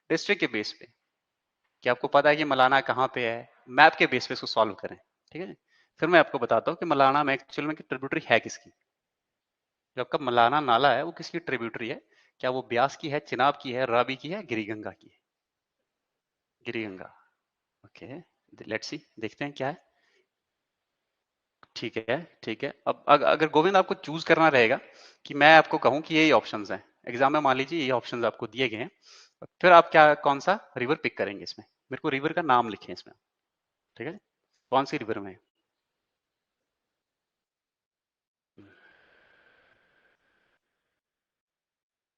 डिस्ट्रिक्ट के बेस पे, कि आपको पता है कि मलाना कहाँ पे है, मैप के बेस पे इसको सॉल्व करें। ठीक है, फिर मैं आपको बताता हूँ कि मलाना में एक्चुअल में ट्रिब्यूटरी है किसकी। जो आपका मलाना नाला है वो किसकी ट्रिब्यूटरी है? क्या वो ब्यास की है, चिनाब की है, रावी की है, गिरिगंगा की है? गिरिगंगा, ओके, लेट्स सी, देखते हैं क्या है। ठीक है ठीक है, अब अगर गोविंद आपको चूज करना रहेगा कि मैं आपको कहूं कि यही ऑप्शंस हैं एग्जाम में, मान लीजिए ये ऑप्शंस आपको दिए गए हैं, फिर आप क्या, कौन सा रिवर पिक करेंगे इसमें? मेरे को रिवर का नाम लिखें इसमें। ठीक है, कौन सी रिवर में?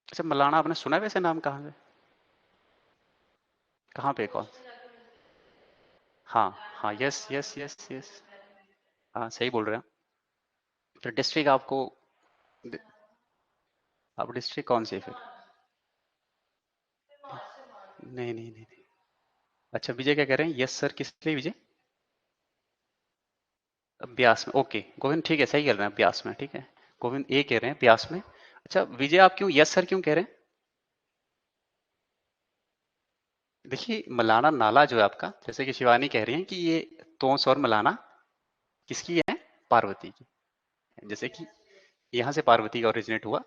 अच्छा, मलाना आपने सुना है वैसे नाम कहाँ से, कहाँ पे, कौन? हाँ हाँ, यस यस यस यस, हाँ सही बोल रहे हैं। तो डिस्ट्रिक्ट आपको, आप डिस्ट्रिक्ट कौन सी है फिर? नहीं नहीं नहीं नहीं। अच्छा, विजय क्या कह रहे हैं? यस सर, किस लिए विजय? ब्यास में, ओके गोविंद, ठीक है, सही कर रहे हैं, ब्यास में, ठीक है। गोविंद ए कह रहे हैं ब्यास में। अच्छा विजय, आप क्यों यस सर क्यों कह रहे हैं? देखिए, मलाना नाला जो है आपका, जैसे कि शिवानी कह रही है कि ये तोंस और मलाना किसकी है? पार्वती की। जैसे कि यहाँ से पार्वती का ओरिजिनेट हुआ।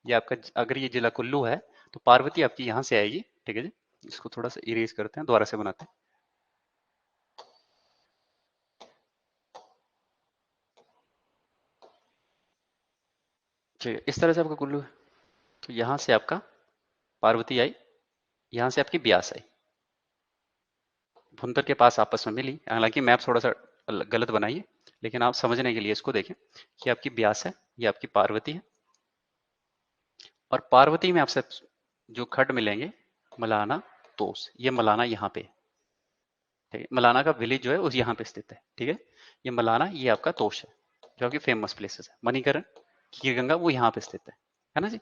ये आपका, अगर ये जिला कुल्लू है तो पार्वती आपकी यहाँ से आएगी। ठीक है जी, इसको थोड़ा सा इरेज करते हैं, दोबारा से बनाते हैं। ठीक है, इस तरह से आपका कुल्लू है, तो यहाँ से आपका पार्वती आई, यहाँ से आपकी ब्यास आई, भुंतर के पास आपस में मिली। हालांकि मैप थोड़ा सा गलत बनाइए, लेकिन आप समझने के लिए इसको देखें कि आपकी ब्यास है, ये आपकी पार्वती है, और पार्वती में आपसे जो खड्ड मिलेंगे मलाना, तोस, ये मलाना यहाँ पे, ठीक है। मलाना का विलेज जो है उस यहाँ पे स्थित है, ठीक है। ये मलाना, ये आपका तोश है, जो आपकी फेमस प्लेसेस है। मणिकरण, खीरगंगा, वो यहाँ पे स्थित है ना जी।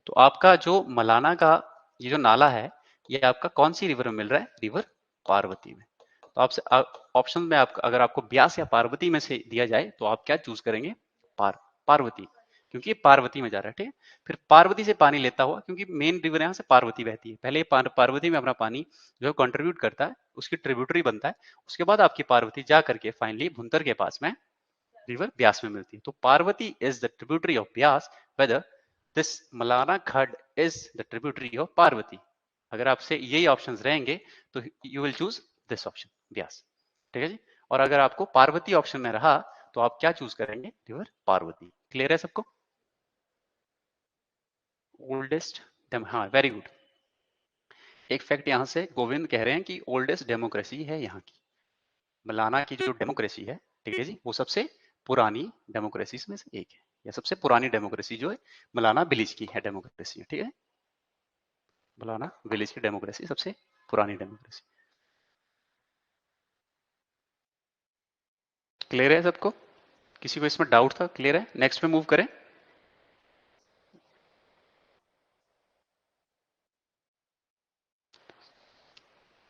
तो आपका जो मलाना का ये जो नाला है, ये आपका कौन सी रिवर में मिल रहा है? रिवर पार्वती में। तो आपसे ऑप्शन में आप, अगर आपको ब्यास या पार्वती में से दिया जाए तो आप क्या चूज करेंगे? पार्वती, क्योंकि ये पार्वती में जा रहा है, ठीक है। फिर पार्वती से पानी लेता हुआ, क्योंकि मेन रिवर यहाँ से पार्वती बहती है, पहले ये पार्वती में अपना पानी जो कंट्रीब्यूट करता है, उसकी ट्रिब्यूटरी बनता है, उसके बाद आपकी पार्वती जा करके फाइनली भुंतर के पास में रिवर ब्यास में मिलती है। तो Parvati is the tributary of Beas, whether this Malana Khad is the tributary of Parvati. अगर आपसे यही ऑप्शंस रहेंगे तो you will choose this option, Beas, ठीक है जी। और अगर आपको पार्वती ऑप्शन में रहा तो आप क्या चूज करेंगे? रिवर पार्वती। क्लियर है सबको? ओल्डेस्ट, हाँ वेरी गुड। एक फैक्ट यहाँ से गोविंद कह रहे हैं कि ओल्डेस्ट डेमोक्रेसी है यहाँ की, मलाना की जो डेमोक्रेसी है, ठीक है जी, वो सबसे पुरानी डेमोक्रेसी में से एक है, या सबसे पुरानी डेमोक्रेसी जो है मलाना विलेज की है डेमोक्रेसी, ठीक है। मलाना विलेज की डेमोक्रेसी सबसे पुरानी डेमोक्रेसी। क्लियर है सबको? किसी को इसमें डाउट था? क्लियर है? नेक्स्ट पे मूव करें।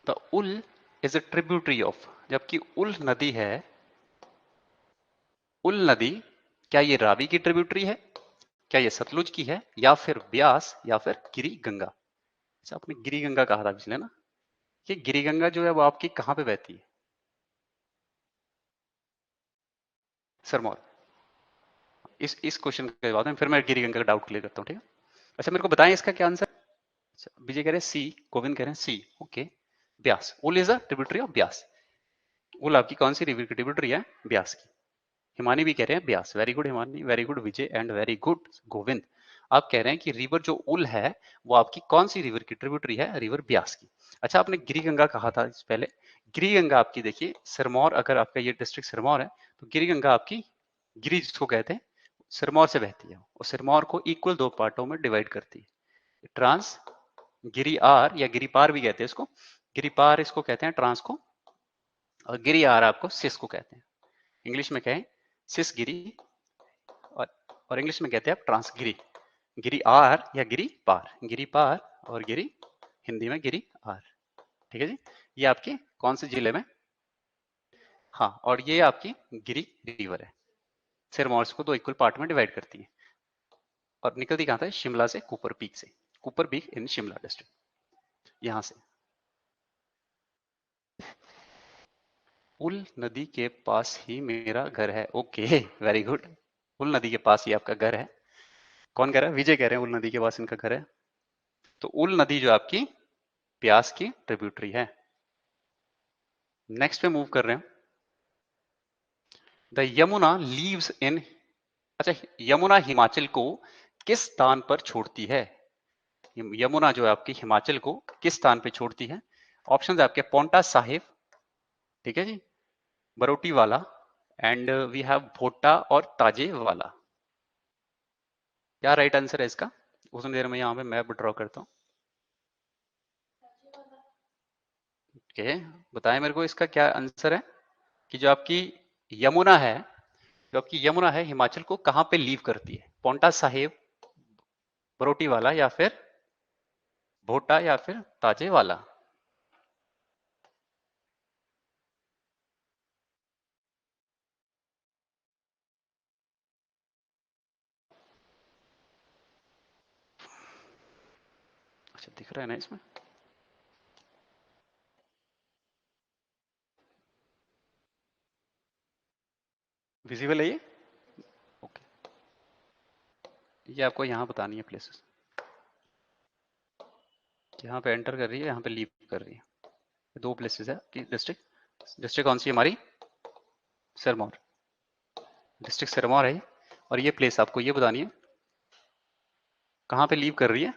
The ul is a tributary of, जबकि उल नदी है, उल नदी क्या ये रावी की ट्रिब्यूटरी है, क्या ये सतलुज की है, या फिर ब्यास, या फिर गिरी गंगा? अच्छा, आपने गिरी गंगा कहा था पिछले ना, ये गिरी गंगा जो है वो आपकी कहाँ पे बहती है? सिरमौर। इस क्वेश्चन के बाद में फिर मैं गिरी गंगा का डाउट क्लियर करता हूँ, ठीक है। अच्छा मेरे को बताएं इसका क्या आंसर। अच्छा, विजय कह रहे हैं सी, गोविंद कह रहे हैं C, okay. Beas, Uhl is a tributary of Beas. Uhl आपकी कौन सी रिवर की ट्रिब्यूटरी है? ब्यास की। हिमानी भी कह रहे हैं Beas, very good Himani, very good Vijay, and very good Govind. आप कह रहे हैं कि रिवर जो उल है वो आपकी कौन सी रिवर की ट्रिब्यूटरी है? रिवर ब्यास की। अच्छा, आपने गिरी गंगा कहा था इस पहले। गिरी गंगा आपकी देखिए सिरमौर, अगर आपका ये डिस्ट्रिक्ट सिरमौर है तो गिरी गंगा आपकी, गिरी जिसको कहते हैं, सिरमौर से बहती है, और सिरमौर को इक्वल दो पार्टों में डिवाइड करती है, ट्रांस गिरी आर, या गिरी पार भी कहते हैं इसको, गिरी पार इसको कहते हैं ट्रांस को, और गिरी आर आपको सिस को कहते हैं। इंग्लिश में कहें सिस गिरी, और इंग्लिश में कहते हैं आप ट्रांस गिरी। गिरी आर या गिरी पार, गिरी पार और गिरी, हिंदी में गिरी आर, ठीक है जी। ये आपके कौन से जिले में? हाँ, और ये आपकी गिरी रिवर है, सिरमौर को दो इक्वल पार्ट में डिवाइड करती है, और निकलती कहाँ था? शिमला से, कुपर पीक से, Kupar peak in Shimla district, यहाँ से। उल नदी के पास ही मेरा घर है, ओके वेरी गुड। उल नदी के पास ही आपका घर है। कौन कह रहा है? विजय कह रहे हैं उल नदी के पास इनका घर है। तो उल नदी जो आपकी ब्यास की ट्रिब्यूटरी है। नेक्स्ट पे मूव कर रहे हैं। द यमुना लीव्स इन, अच्छा, यमुना हिमाचल को किस स्थान पर छोड़ती है? यमुना जो है आपकी हिमाचल को किस स्थान पे छोड़ती है? ऑप्शन है आपके पोंटा साहिब, ठीक है जी, बरोटी वाला, एंड वी हैव भोटा और ताजे वाला। क्या राइट आंसर है इसका? उतनी देर में यहाँ पे मैप ड्रॉ करता हूँ। ओके, बताएं मेरे को इसका क्या आंसर है, कि जो आपकी यमुना है, जो आपकी यमुना है हिमाचल को कहाँ पे लीव करती है? पोंटा साहिब, बरोटी वाला, या फिर भोटा, या फिर ताजे वाला? अच्छा, दिख रहा है ना इसमें? विजिबल है ये? ओके, ये आपको यहाँ बतानी है प्लेसेस, यहाँ पे एंटर कर रही है, यहाँ पे लीव कर रही है। दो प्लेसेस है कि डिस्ट्रिक्ट, डिस्ट्रिक्ट कौन सी है हमारी? सिरमौर, डिस्ट्रिक्ट सिरमौर है। और ये प्लेस आपको ये बतानी है कहाँ पे लीव कर रही है,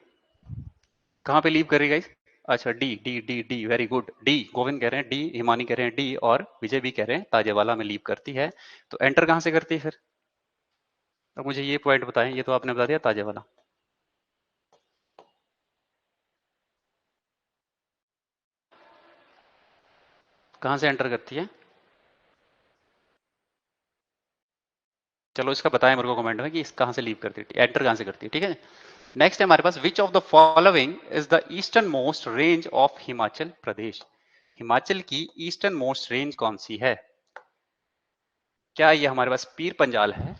कहाँ पे लीव कर रही है गाइस? अच्छा, D D D D, very good, D. Govind कह रहे हैं डी, हिमानी कह रहे हैं डी, और विजय भी कह रहे हैं ताजेवाला में लीव करती है। तो एंटर कहाँ से करती है फिर? अब मुझे ये पॉइंट बताएं, ये तो आपने बता दिया ताजेवाला। कहाँ से एंटर करती है? चलो इसका बताएं मेरे को कमेंट में कि इस कहाँ से लीव करती है, एंटर कहाँ से करती है, ठीक है। नेक्स्ट है हमारे पास, which of the following is the eastern most range of Himachal Pradesh? Himachal की ईस्टर्न मोस्ट रेंज कौन सी है? क्या ये हमारे पास पीर पंजाल है,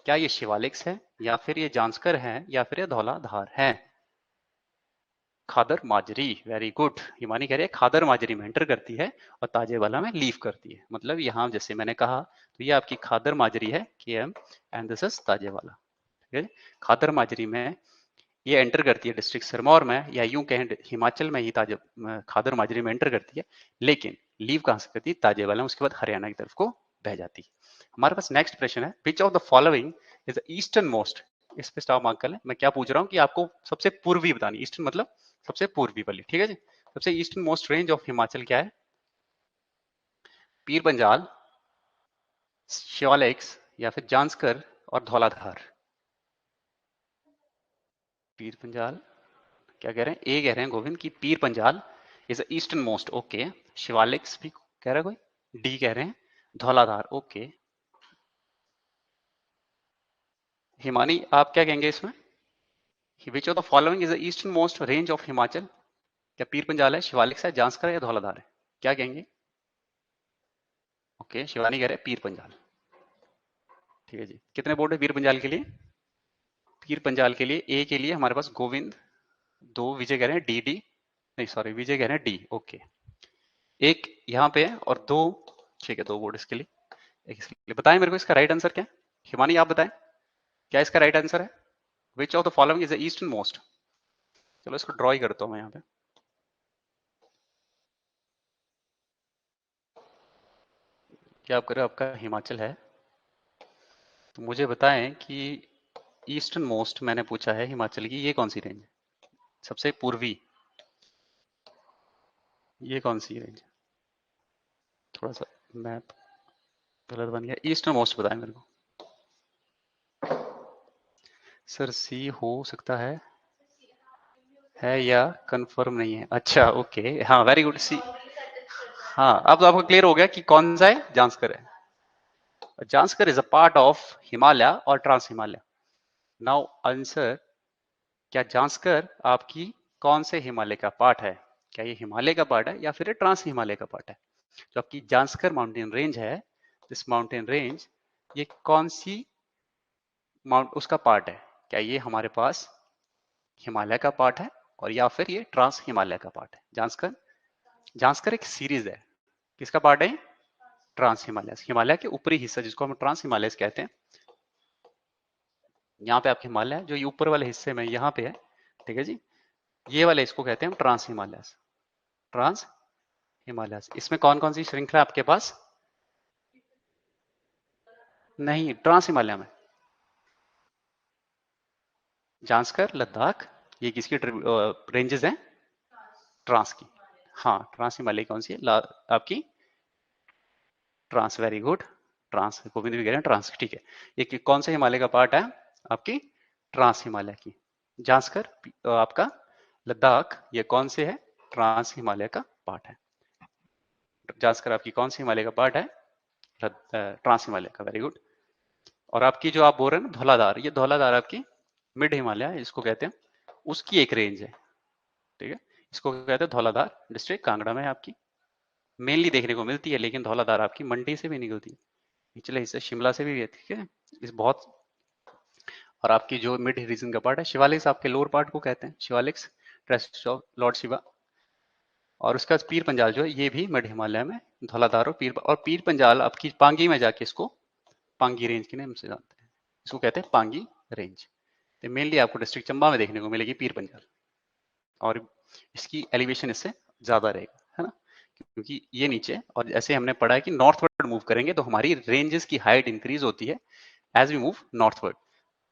क्या ये शिवालिक्स है, या फिर ये जांस्कर है, या फिर ये धौलाधार है? खादर माजरी, वेरी गुड। हिमानी कह रही है खादर माजरी में एंटर करती है और ताजेवाला में लीव करती है। मतलब यहाँ जैसे मैंने कहा, तो ये आपकी खादर माजरी है, KM, and this is Tajewala, ठीक है। खादर माजरी में ये एंटर करती है डिस्ट्रिक्ट सिरमौर में, या यूं कहें हिमाचल में ही खादर माजरी में एंटर करती है, लेकिन लीव कहां से करती है? ताजेवाला में, उसके बाद हरियाणा की तरफ को बह जाती है। हमारे पास नेक्स्ट प्रश्न है, विच of the following is the eastern most, इस पे स्टॉप मार्क कर लें। मैं क्या पूछ रहा हूँ कि आपको सबसे पूर्वी बतानी, ईस्टर्न मतलब सबसे पूर्वी वाली, ठीक है जी। सबसे eastern most range of Himachal क्या है? पीर पंजाल, शिवालिक्स, या फिर जांस्कर और धौलाधार? पीर पंजाल, क्या कह रहे हैं? ए कह रहे हैं गोविंद की पीर Panjal is eastern most, okay. Shivaliks भी कह रहा है कोई, डी कह रहे हैं धौलाधार, ओके। हिमानी आप क्या कहेंगे इसमें? विच of the following is the eastern most range of Himachal? क्या पीर पंजाल है, शिवालिक्स है, जांस्कर है, या धौलाधार है? क्या कहेंगे? ओके, शिवानी कह रहे हैं पीर पंजाल, ठीक है जी। कितने बोर्ड है पीर पंजाल के लिए? पीर पंजाल के लिए ए के लिए हमारे पास गोविंद दो, विजय कह रहे हैं डी डी, नहीं सॉरी, विजय कह रहे हैं डी, ओके। एक यहाँ पे है और दो, ठीक है, दो बोर्ड इसके लिए, एक इसके लिए। बताएं मेरे को इसका राइट आंसर क्या है? हिमानी आप बताएं, क्या इसका राइट आंसर है? विच of the following is the eastern most? चलो इसको ड्रॉ ही करता हूं मैं यहाँ पे। क्या आप करें, आपका हिमाचल है, तो मुझे बताएं कि ईस्टर्न मोस्ट मैंने पूछा है हिमाचल की, ये कौन सी रेंज है? सबसे पूर्वी, ये कौन सी रेंज? थोड़ा सा मैप गलत बन गया, ईस्टर्न मोस्ट बताएं मेरे को। सर सी हो सकता है या कंफर्म नहीं है? अच्छा ओके, हाँ वेरी गुड, सी। हाँ अब तो आपको क्लियर हो गया कि कौन सा है, जांस्कर है। Zanskar is a part of Himalaya और ट्रांस हिमालय। नाउ आंसर, क्या जांस्कर आपकी कौन से हिमालय का पार्ट है? क्या ये हिमालय का पार्ट है या फिर ट्रांस हिमालय का पार्ट है? जो आपकी जांस्कर माउंटेन रेंज है, दिस माउंटेन रेंज, ये कौन सी माउंट उसका पार्ट है? क्या ये हमारे पास हिमालय का पार्ट है, और या फिर ये ट्रांस हिमालय का पार्ट है? जांस्कर, जांस्कर एक सीरीज है, किसका पार्ट है? ट्रांस हिमालय, हिमालय के ऊपरी हिस्सा जिसको हम ट्रांस हिमालय कहते हैं। यहाँ पे आपके हिमालय जो ये ऊपर वाले हिस्से में यहाँ पे है, ठीक है जी, ये वाले इसको कहते हैं हम ट्रांस हिमालय, ट्रांस हिमालय। इसमें कौन कौन सी श्रृंखला आपके पास? नहीं, ट्रांस हिमालय में जांस्कर, लद्दाख, ये किसकी रेंजेस हैं? ट्रांस की। हाँ, ट्रांस हिमालय कौन सी है आपकी? Trans, very good. Trans, Govind भी कह रहे हैं ट्रांस, ठीक है। ये कौन से हिमालय का पार्ट है? आपकी ट्रांस हिमालय की। जांस्कर आपका लद्दाख, ये कौन से है? ट्रांस हिमालय का पार्ट है। जांस्कर आपकी कौन सी हिमालय का पार्ट है? ट्रांस हिमालय का, वेरी गुड। और आपकी जो आप बोल रहे हैं ना धौलाधार, ये धौलाधार आपकी मिड हिमालय इसको कहते हैं, उसकी एक रेंज है, ठीक है। इसको कहते हैं धौलाधार, डिस्ट्रिक्ट कांगड़ा में आपकी मेनली देखने को मिलती है, लेकिन धौलाधार आपकी मंडी से भी निकलती है, निचले हिस्से शिमला से भी है, ठीक है। इस बहुत, और आपकी जो मिड रीजन का पार्ट है शिवालिक्स, आपके लोअर पार्ट को कहते हैं Shivaliks, trust of Lord Shiva. और उसका पीर पंजाल जो है ये भी मिड हिमालय में, धौलाधार और पीर पंजाल आपकी पांगी में जाके इसको पांगी रेंज के नाम से जानते हैं, इसको कहते हैं पांगी रेंज। तो मेनली आपको डिस्ट्रिक्ट चंबा में देखने को मिलेगी पीर पंजाल, और इसकी एलिवेशन इससे ज्यादा रहेगा, है ना, क्योंकि ये नीचे, और जैसे हमने पढ़ा है कि नॉर्थवर्ड मूव करेंगे तो हमारी रेंजेस की हाइट इंक्रीज होती है एज वी मूव नॉर्थवर्ड।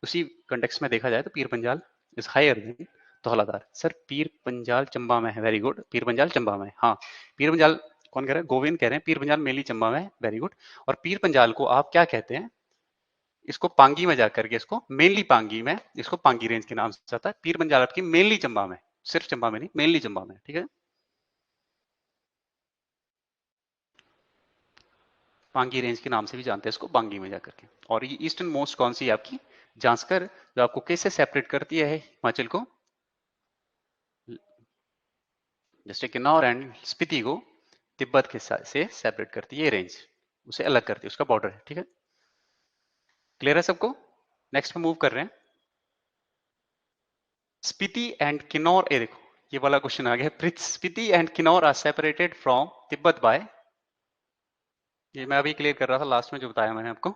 उसी कंटेक्स्ट में देखा जाए तो Pir Panjal is higher than Dhauladhar. Sir Pir Panjal Chamba में है, वेरी गुड। पीर पंजाल चंबा में, हाँ। पीर पंजाल कौन कह रहे हैं? गोविंद कह रहे हैं पीर पंजाल मेनली चंबा में, वेरी गुड। और पीर पंजाल को आप क्या कहते हैं? इसको पांगी में जाकर के इसको मेनली पांगी में, इसको पांगी रेंज के नाम से आता है। पीर पंजाल आपकी मेनली चंबा में, सिर्फ चंबा में नहीं, मेनली चंबा में, ठीक है। पांगी रेंज के नाम से भी जानते हैं इसको, पांगी में जाकर के। और ये ईस्टर्न मोस्ट कौन सी है आपकी? जांस्कर, जो आपको कैसे सेपरेट करती है हिमाचल को? जैसे किन्नौर एंड स्पीति को तिब्बत के से सेपरेट करती है ये रेंज, उसे अलग करती है, उसका बॉर्डर है, ठीक है। क्लियर है सबको? नेक्स्ट में मूव कर रहे हैं। स्पीति एंड किन्नौर, ये देखो ये वाला क्वेश्चन आ गया। Spiti and Kinnaur are separated from Tibet by, ये मैं अभी क्लियर कर रहा था लास्ट में जो बताया मैंने आपको,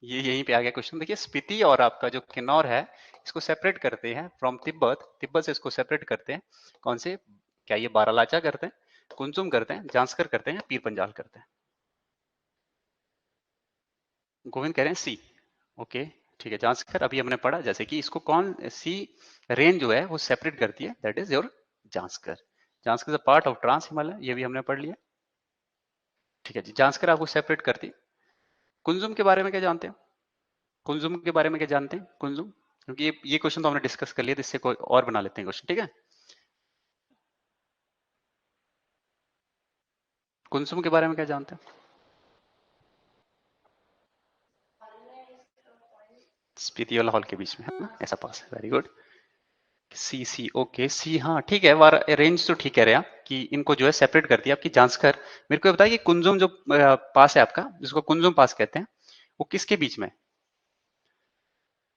ये यहीं पे आ गया क्वेश्चन। देखिए स्पीति और आपका जो किन्नौर है इसको सेपरेट करते हैं फ्रॉम तिब्बत, तिब्बत से इसको सेपरेट करते हैं कौन से? क्या ये बारालाचा करते हैं, कुंजुम करते हैं, जांस्कर करते हैं, या पीर पंजाल करते हैं? गोविंद कह रहे हैं सी। ओके ठीक है, जांस्कर अभी हमने पढ़ा, जैसे कि इसको कौन सी रेंज जो है वो सेपरेट करती है, that is your Zanskar. Zanskar is a part of trans Himalaya, ये भी हमने पढ़ लिया, ठीक है जी। जांस्कर आपको सेपरेट करती है। कुंजुम के बारे में क्या जानते हैं? कुंजुम के बारे में क्या जानते हैं? कुंजुम, क्योंकि ये क्वेश्चन तो हमने डिस्कस कर लिया, तो इससे कोई और बना लेते हैं क्वेश्चन, ठीक है। कुंजुम के बारे में क्या जानते हैं? स्पीति और लाहौल के बीच में है ना, ऐसा पास है, वेरी गुड। सी सी ओके सी, हाँ ठीक है। वार रेंज तो ठीक कह रहे हैं आप कि इनको जो है सेपरेट करती है आपकी जांस्कर। मेरे को ये बताइए कुंजुम जो पास है आपका, जिसको कुंजुम पास कहते हैं, वो किसके बीच में?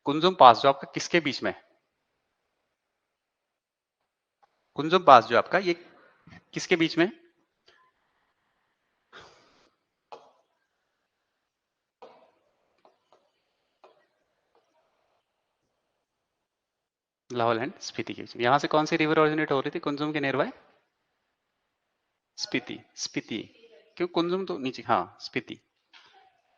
कुंजुम पास जो आपका किसके बीच में? कुंजुम पास जो आपका ये किसके बीच में? लाहौल एंड स्पीति के बीच में। यहाँ से कौन सी रिवर ओरिजिनेट हो रही थी कुंजुम के नियर बाय? स्पीति, स्पीति। क्यों कुंजुम तो नीचे, हाँ Spiti,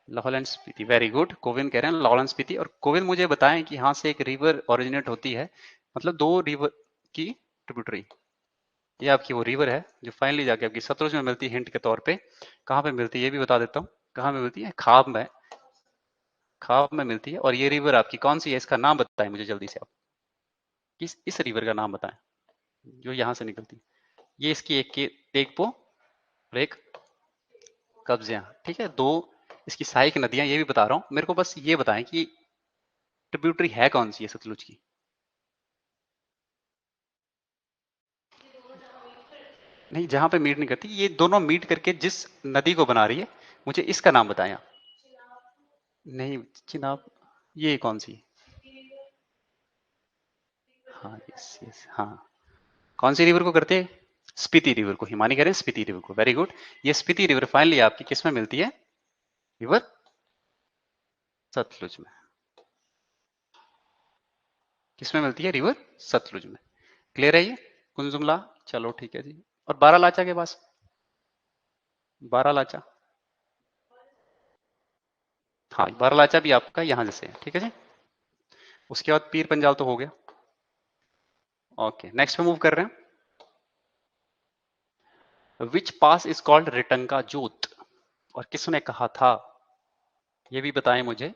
Lahaul and Spiti, very good. Govind कह रहे हैं लाहौल एंड स्पीति। और गोविंद मुझे बताएं कि यहाँ से एक रिवर ओरिजिनेट होती है, मतलब दो रिवर की ट्रिब्यूटरी, ये आपकी वो रिवर है जो फाइनली जाके आपकी सतलुज में मिलती है। हिंट के तौर पे कहाँ पे मिलती है ये भी बता देता हूँ। कहाँ में मिलती है? खाब में, खाब में मिलती है। और ये रिवर आपकी कौन सी है, इसका नाम बताएं मुझे जल्दी से आप। इस रिवर का नाम बताएं जो यहाँ से निकलती है। ये इसकी एक के टेकपो और एक कब्जियां, ठीक है। दो इसकी सहायक नदियां, ये भी बता रहा हूँ। मेरे को बस ये बताएं कि ट्रिब्यूटरी है कौन सी है सतलुज की? नहीं, जहां पे मीट नहीं करती, ये दोनों मीट करके जिस नदी को बना रही है, मुझे इसका नाम बताएं आप। नहीं चिनाब, ये कौन सी? हाँ यस यस, हाँ। कौन सी रिवर को करते हैं? स्पीति रिवर को, हिमानी कह रहे हैं स्पीति रिवर को, वेरी गुड। ये स्पीति रिवर फाइनली आपकी किस में मिलती है? रिवर सतलुज में। किस में मिलती है? रिवर सतलुज में। क्लियर है ये? कुंजुमला, चलो ठीक है जी। और बारालाचा के पास, बारालाचा, हाँ बारालाचा भी आपका यहाँ जैसे है, ठीक है जी। उसके बाद पीर पंजाल तो हो गया। ओके नेक्स्ट पे मूव कर रहे हैं। विच पास इज कॉल्ड रिटंका जोत? और किसने कहा था, ये भी बताएं मुझे।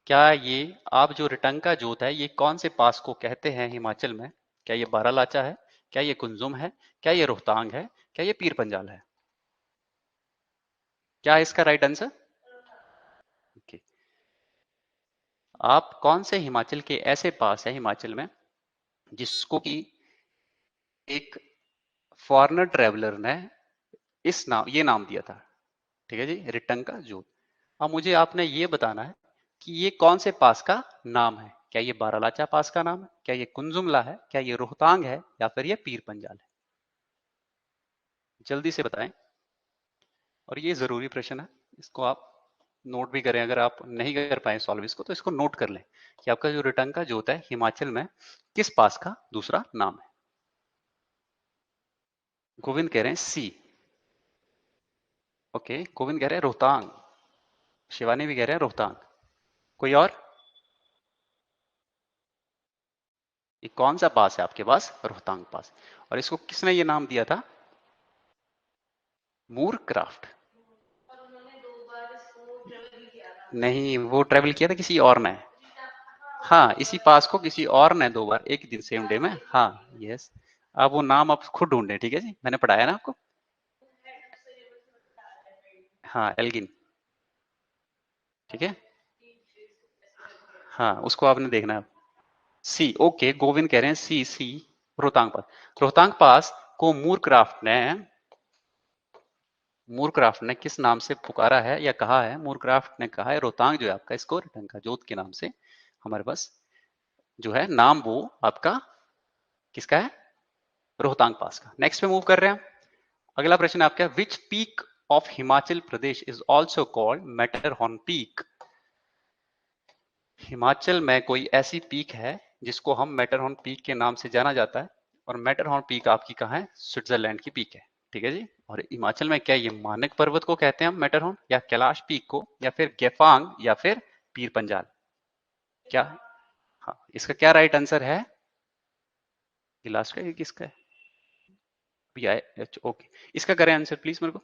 क्या ये आप जो रिटंका जोत है, ये कौन से पास को कहते हैं हिमाचल में? क्या ये बारालाचा है? क्या ये कुंजुम है? क्या ये रोहतांग है? क्या ये पीर पंजाल है? क्या है इसका राइट आंसर? ओके। आप कौन से हिमाचल के ऐसे पास है हिमाचल में जिसको कि एक फॉरेनर ट्रेवलर ने इस नाम, ये नाम दिया था, ठीक है जी, रिटंका जोत। अब मुझे आपने ये बताना है कि ये कौन से पास का नाम है। क्या ये बारालाचा पास का नाम है? क्या ये कुंजुमला है? क्या ये रोहतांग है? या फिर ये पीर पंजाल है? जल्दी से बताएं। और ये जरूरी प्रश्न है, इसको आप नोट भी करें। अगर आप नहीं कर पाए सॉल्व इसको, तो इसको नोट कर लें कि आपका जो रिटंका जोत है हिमाचल में किस पास का दूसरा नाम है। गोविंद कह रहे हैं सी। ओके, गोविंद कह रहे हैं रोहतांग, शिवानी भी कह रहे हैं रोहतांग। कोई और? ये कौन सा पास है आपके पास? रोहतांग पास। और इसको किसने ये नाम दिया था? मूर क्राफ्ट। नहीं, वो ट्रेवल किया था किसी और ने। हाँ, इसी पास को किसी और ने 2 बार एक दिन सेम डे में। हाँ, यस। अब वो नाम आप खुद ढूंढें, ठीक है जी, मैंने पढ़ाया ना आपको। हाँ, एल्गिन। ठीक है। हाँ, उसको आपने देखना है। सी, ओके, गोविंद कह रहे हैं सी सी। रोहतांग पास। रोहतांग पास को मूरक्राफ्ट ने किस नाम से पुकारा है या कहा है? मूरक्राफ्ट ने कहा है रोहतांग जो है आपका, इसको टंका जोत के नाम से हमारे पास जो है नाम, वो आपका किसका है? रोहतांग पास का। नेक्स्ट पे मूव कर रहे हैं। अगला प्रश्न आपका, which peak of Himachal Pradesh is also called Matterhorn peak? Himachal में कोई ऐसी पीक है जिसको हम मैटरहॉर्न पीक के नाम से जाना जाता है, और मैटरहॉर्न पीक आपकी कहाँ है? स्विट्जरलैंड की पीक है। ठीक है जी। और हिमाचल में क्या ये मानक पर्वत को कहते हैं हम मैटरहॉर्न, या कैलाश पीक को, या फिर गेफांग, या फिर पीर पंजाल? क्या? हाँ, इसका क्या राइट आंसर है? ये लास्ट का, ये किसका है? ओके, इसका करें आंसर प्लीज मेरे को,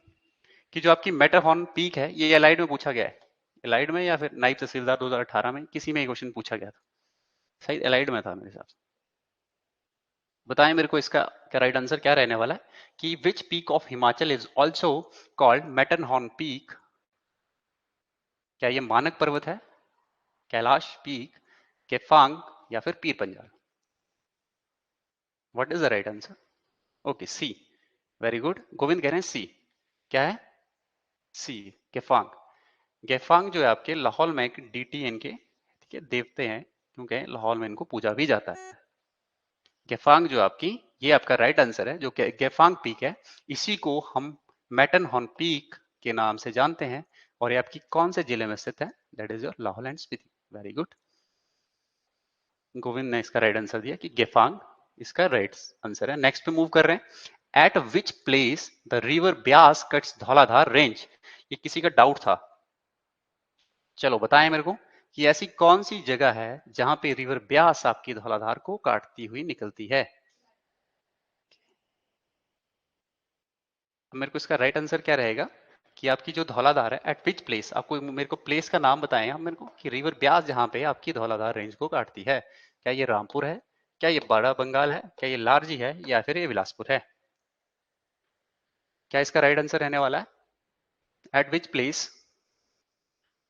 कि जो आपकी मैटरहॉर्न पीक है, ये एलाइड में पूछा गया है। एलाइड में या फिर नायब तहसीलदार 2018 में, किसी में ये क्वेश्चन पूछा गया था। शायद एलाइड में था मेरे हिसाब से। बताएं मेरे को इसका क्या राइट आंसर क्या रहने वाला है, कि which peak of Himachal is also called Matterhorn peak? क्या ये मानक पर्वत है, कैलाश पीक, केफांग, या फिर Pir Panjal? What is the right answer? Okay, C. Very good, Govind कह रहे हैं सी। क्या है? सी, केफांग। गेफांग जो है आपके लाहौल में एक डीटीएन के, ठीक है, देवते हैं, क्योंकि लाहौल में इनको पूजा भी जाता है। गेफांग जो आपकी, ये आपका राइट आंसर है। जो गेफांग पीक है, इसी को हम मैटरहॉर्न पीक के नाम से जानते हैं। और ये आपकी कौन से जिले में स्थित है? That is your Lahaul and Spiti. Very good, Govind ने इसका राइट आंसर दिया कि गेफांग इसका राइट आंसर है। नेक्स्ट पे मूव कर रहे हैं। Eight which place the river Beas cuts Dhauladhar range? ये किसी का डाउट था, चलो बताएं मेरे को, कि ऐसी कौन सी जगह है जहां पे रिवर ब्यास आपकी धौलाधार को काटती हुई निकलती है? मेरे को इसका राइट आंसर क्या रहेगा, कि आपकी जो धौलाधार है, एट विच प्लेस, आपको मेरे को प्लेस का नाम बताएं आप मेरे को, कि रिवर ब्यास जहां पे आपकी धौलाधार रेंज को काटती है। क्या ये रामपुर है, क्या ये बड़ा बंगाल है, क्या ये लारजी है, या फिर ये बिलासपुर है? क्या इसका राइट आंसर रहने वाला है? Eight which place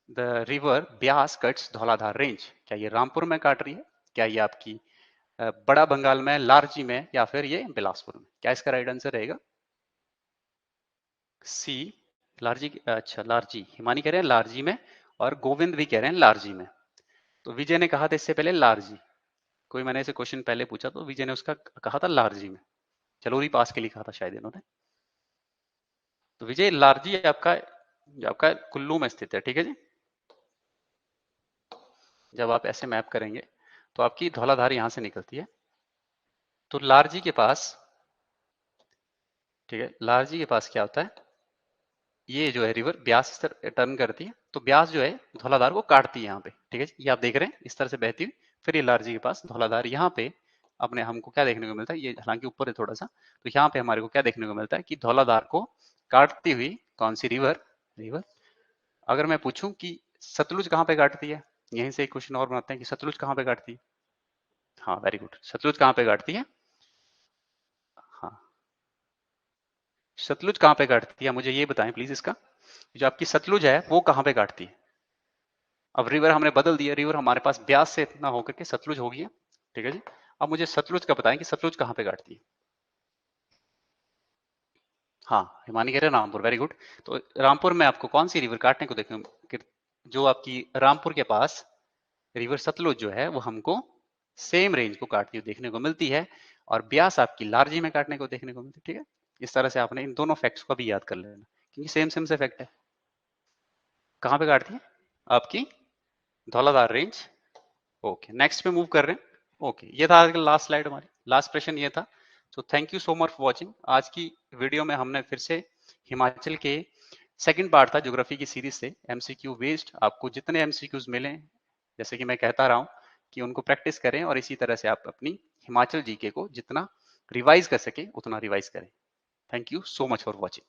the river Beas cuts Dhauladhar range? क्या ये रामपुर में काट रही है, क्या ये आपकी बड़ा बंगाल में, लारजी में, या फिर ये बिलासपुर में? क्या इसका राइट आंसर रहेगा? सी, लारजी। अच्छा, लारजी, हिमानी कह रहे हैं लारजी में, और गोविंद भी कह रहे हैं लारजी में। तो विजय ने कहा था इससे पहले लारजी, कोई मैंने ऐसे क्वेश्चन पहले पूछा तो विजय ने उसका कहा था लारजी में, चलोरी पास के लिए कहा था शायद इन्होंने। तो विजय, लारजी आपका जो आपका कुल्लू में स्थित है, ठीक है जी। जब आप ऐसे मैप करेंगे तो आपकी धौलाधार यहां से निकलती है, तो लारजी के पास, ठीक है, लारजी के पास क्या होता है, ये जो है रिवर ब्यास इस तरह टर्न करती है, तो ब्यास जो है धौलाधार को काटती है यहाँ पे, ठीक है, ये आप देख रहे हैं इस तरह से बहती हुई, फिर ये लारजी के पास धौलाधार यहाँ पे अपने हमको क्या देखने को मिलता है, ये हालांकि ऊपर है थोड़ा सा, तो यहाँ पे हमारे को क्या देखने को मिलता है, कि धौलाधार को काटती हुई कौन सी रिवर, रिवर, अगर मैं पूछूं कि सतलुज कहाँ पे काटती है, यहीं से एक क्वेश्चन और बनाते हैं कि सतलुज कहाँ पे काटती है? हाँ, वेरी गुड, सतलुज कहाँ पे काटती है? हाँ, सतलुज कहाँ पे काटती है, मुझे ये बताएं प्लीज इसका, जो आपकी सतलुज है वो कहाँ पे काटती है? अब रिवर हमने बदल दिया, रिवर हमारे पास ब्यास से इतना होकर के सतलुज हो गया, ठीक है जी। अब मुझे सतलुज का बताएं कि सतलुज कहाँ पे काटती है? हाँ, हिमानी कह रहे हैं रामपुर, वेरी गुड। तो रामपुर में आपको कौन सी रिवर काटने को देखें, जो आपकी रामपुर के पास रिवर सतलुज जो है वो हमको सेम रेंज को काटती हुई देखने को मिलती है, और ब्यास आपकी लारजी में काटने को देखने को मिलती है, ठीक है। इस तरह से आपने इन दोनों फैक्ट्स को भी याद कर लेना, क्योंकि सेम सेम से फैक्ट है। कहाँ पे काटती है? आपकी धौलाधार रेंज। ओके, नेक्स्ट पे मूव कर रहे हैं। ओके, ये था आज का लास्ट स्लाइड, हमारी लास्ट प्रश्न ये था। So thank you so much for watching. आज की वीडियो में हमने फिर से हिमाचल के सेकंड पार्ट था ज्योग्राफी की सीरीज से, एमसीक्यू बेस्ड। आपको जितने एमसीक्यूज मिले, जैसे कि मैं कहता रहा हूँ, कि उनको प्रैक्टिस करें, और इसी तरह से आप अपनी हिमाचल जीके को जितना रिवाइज कर सके उतना रिवाइज करें। Thank you so much for watching.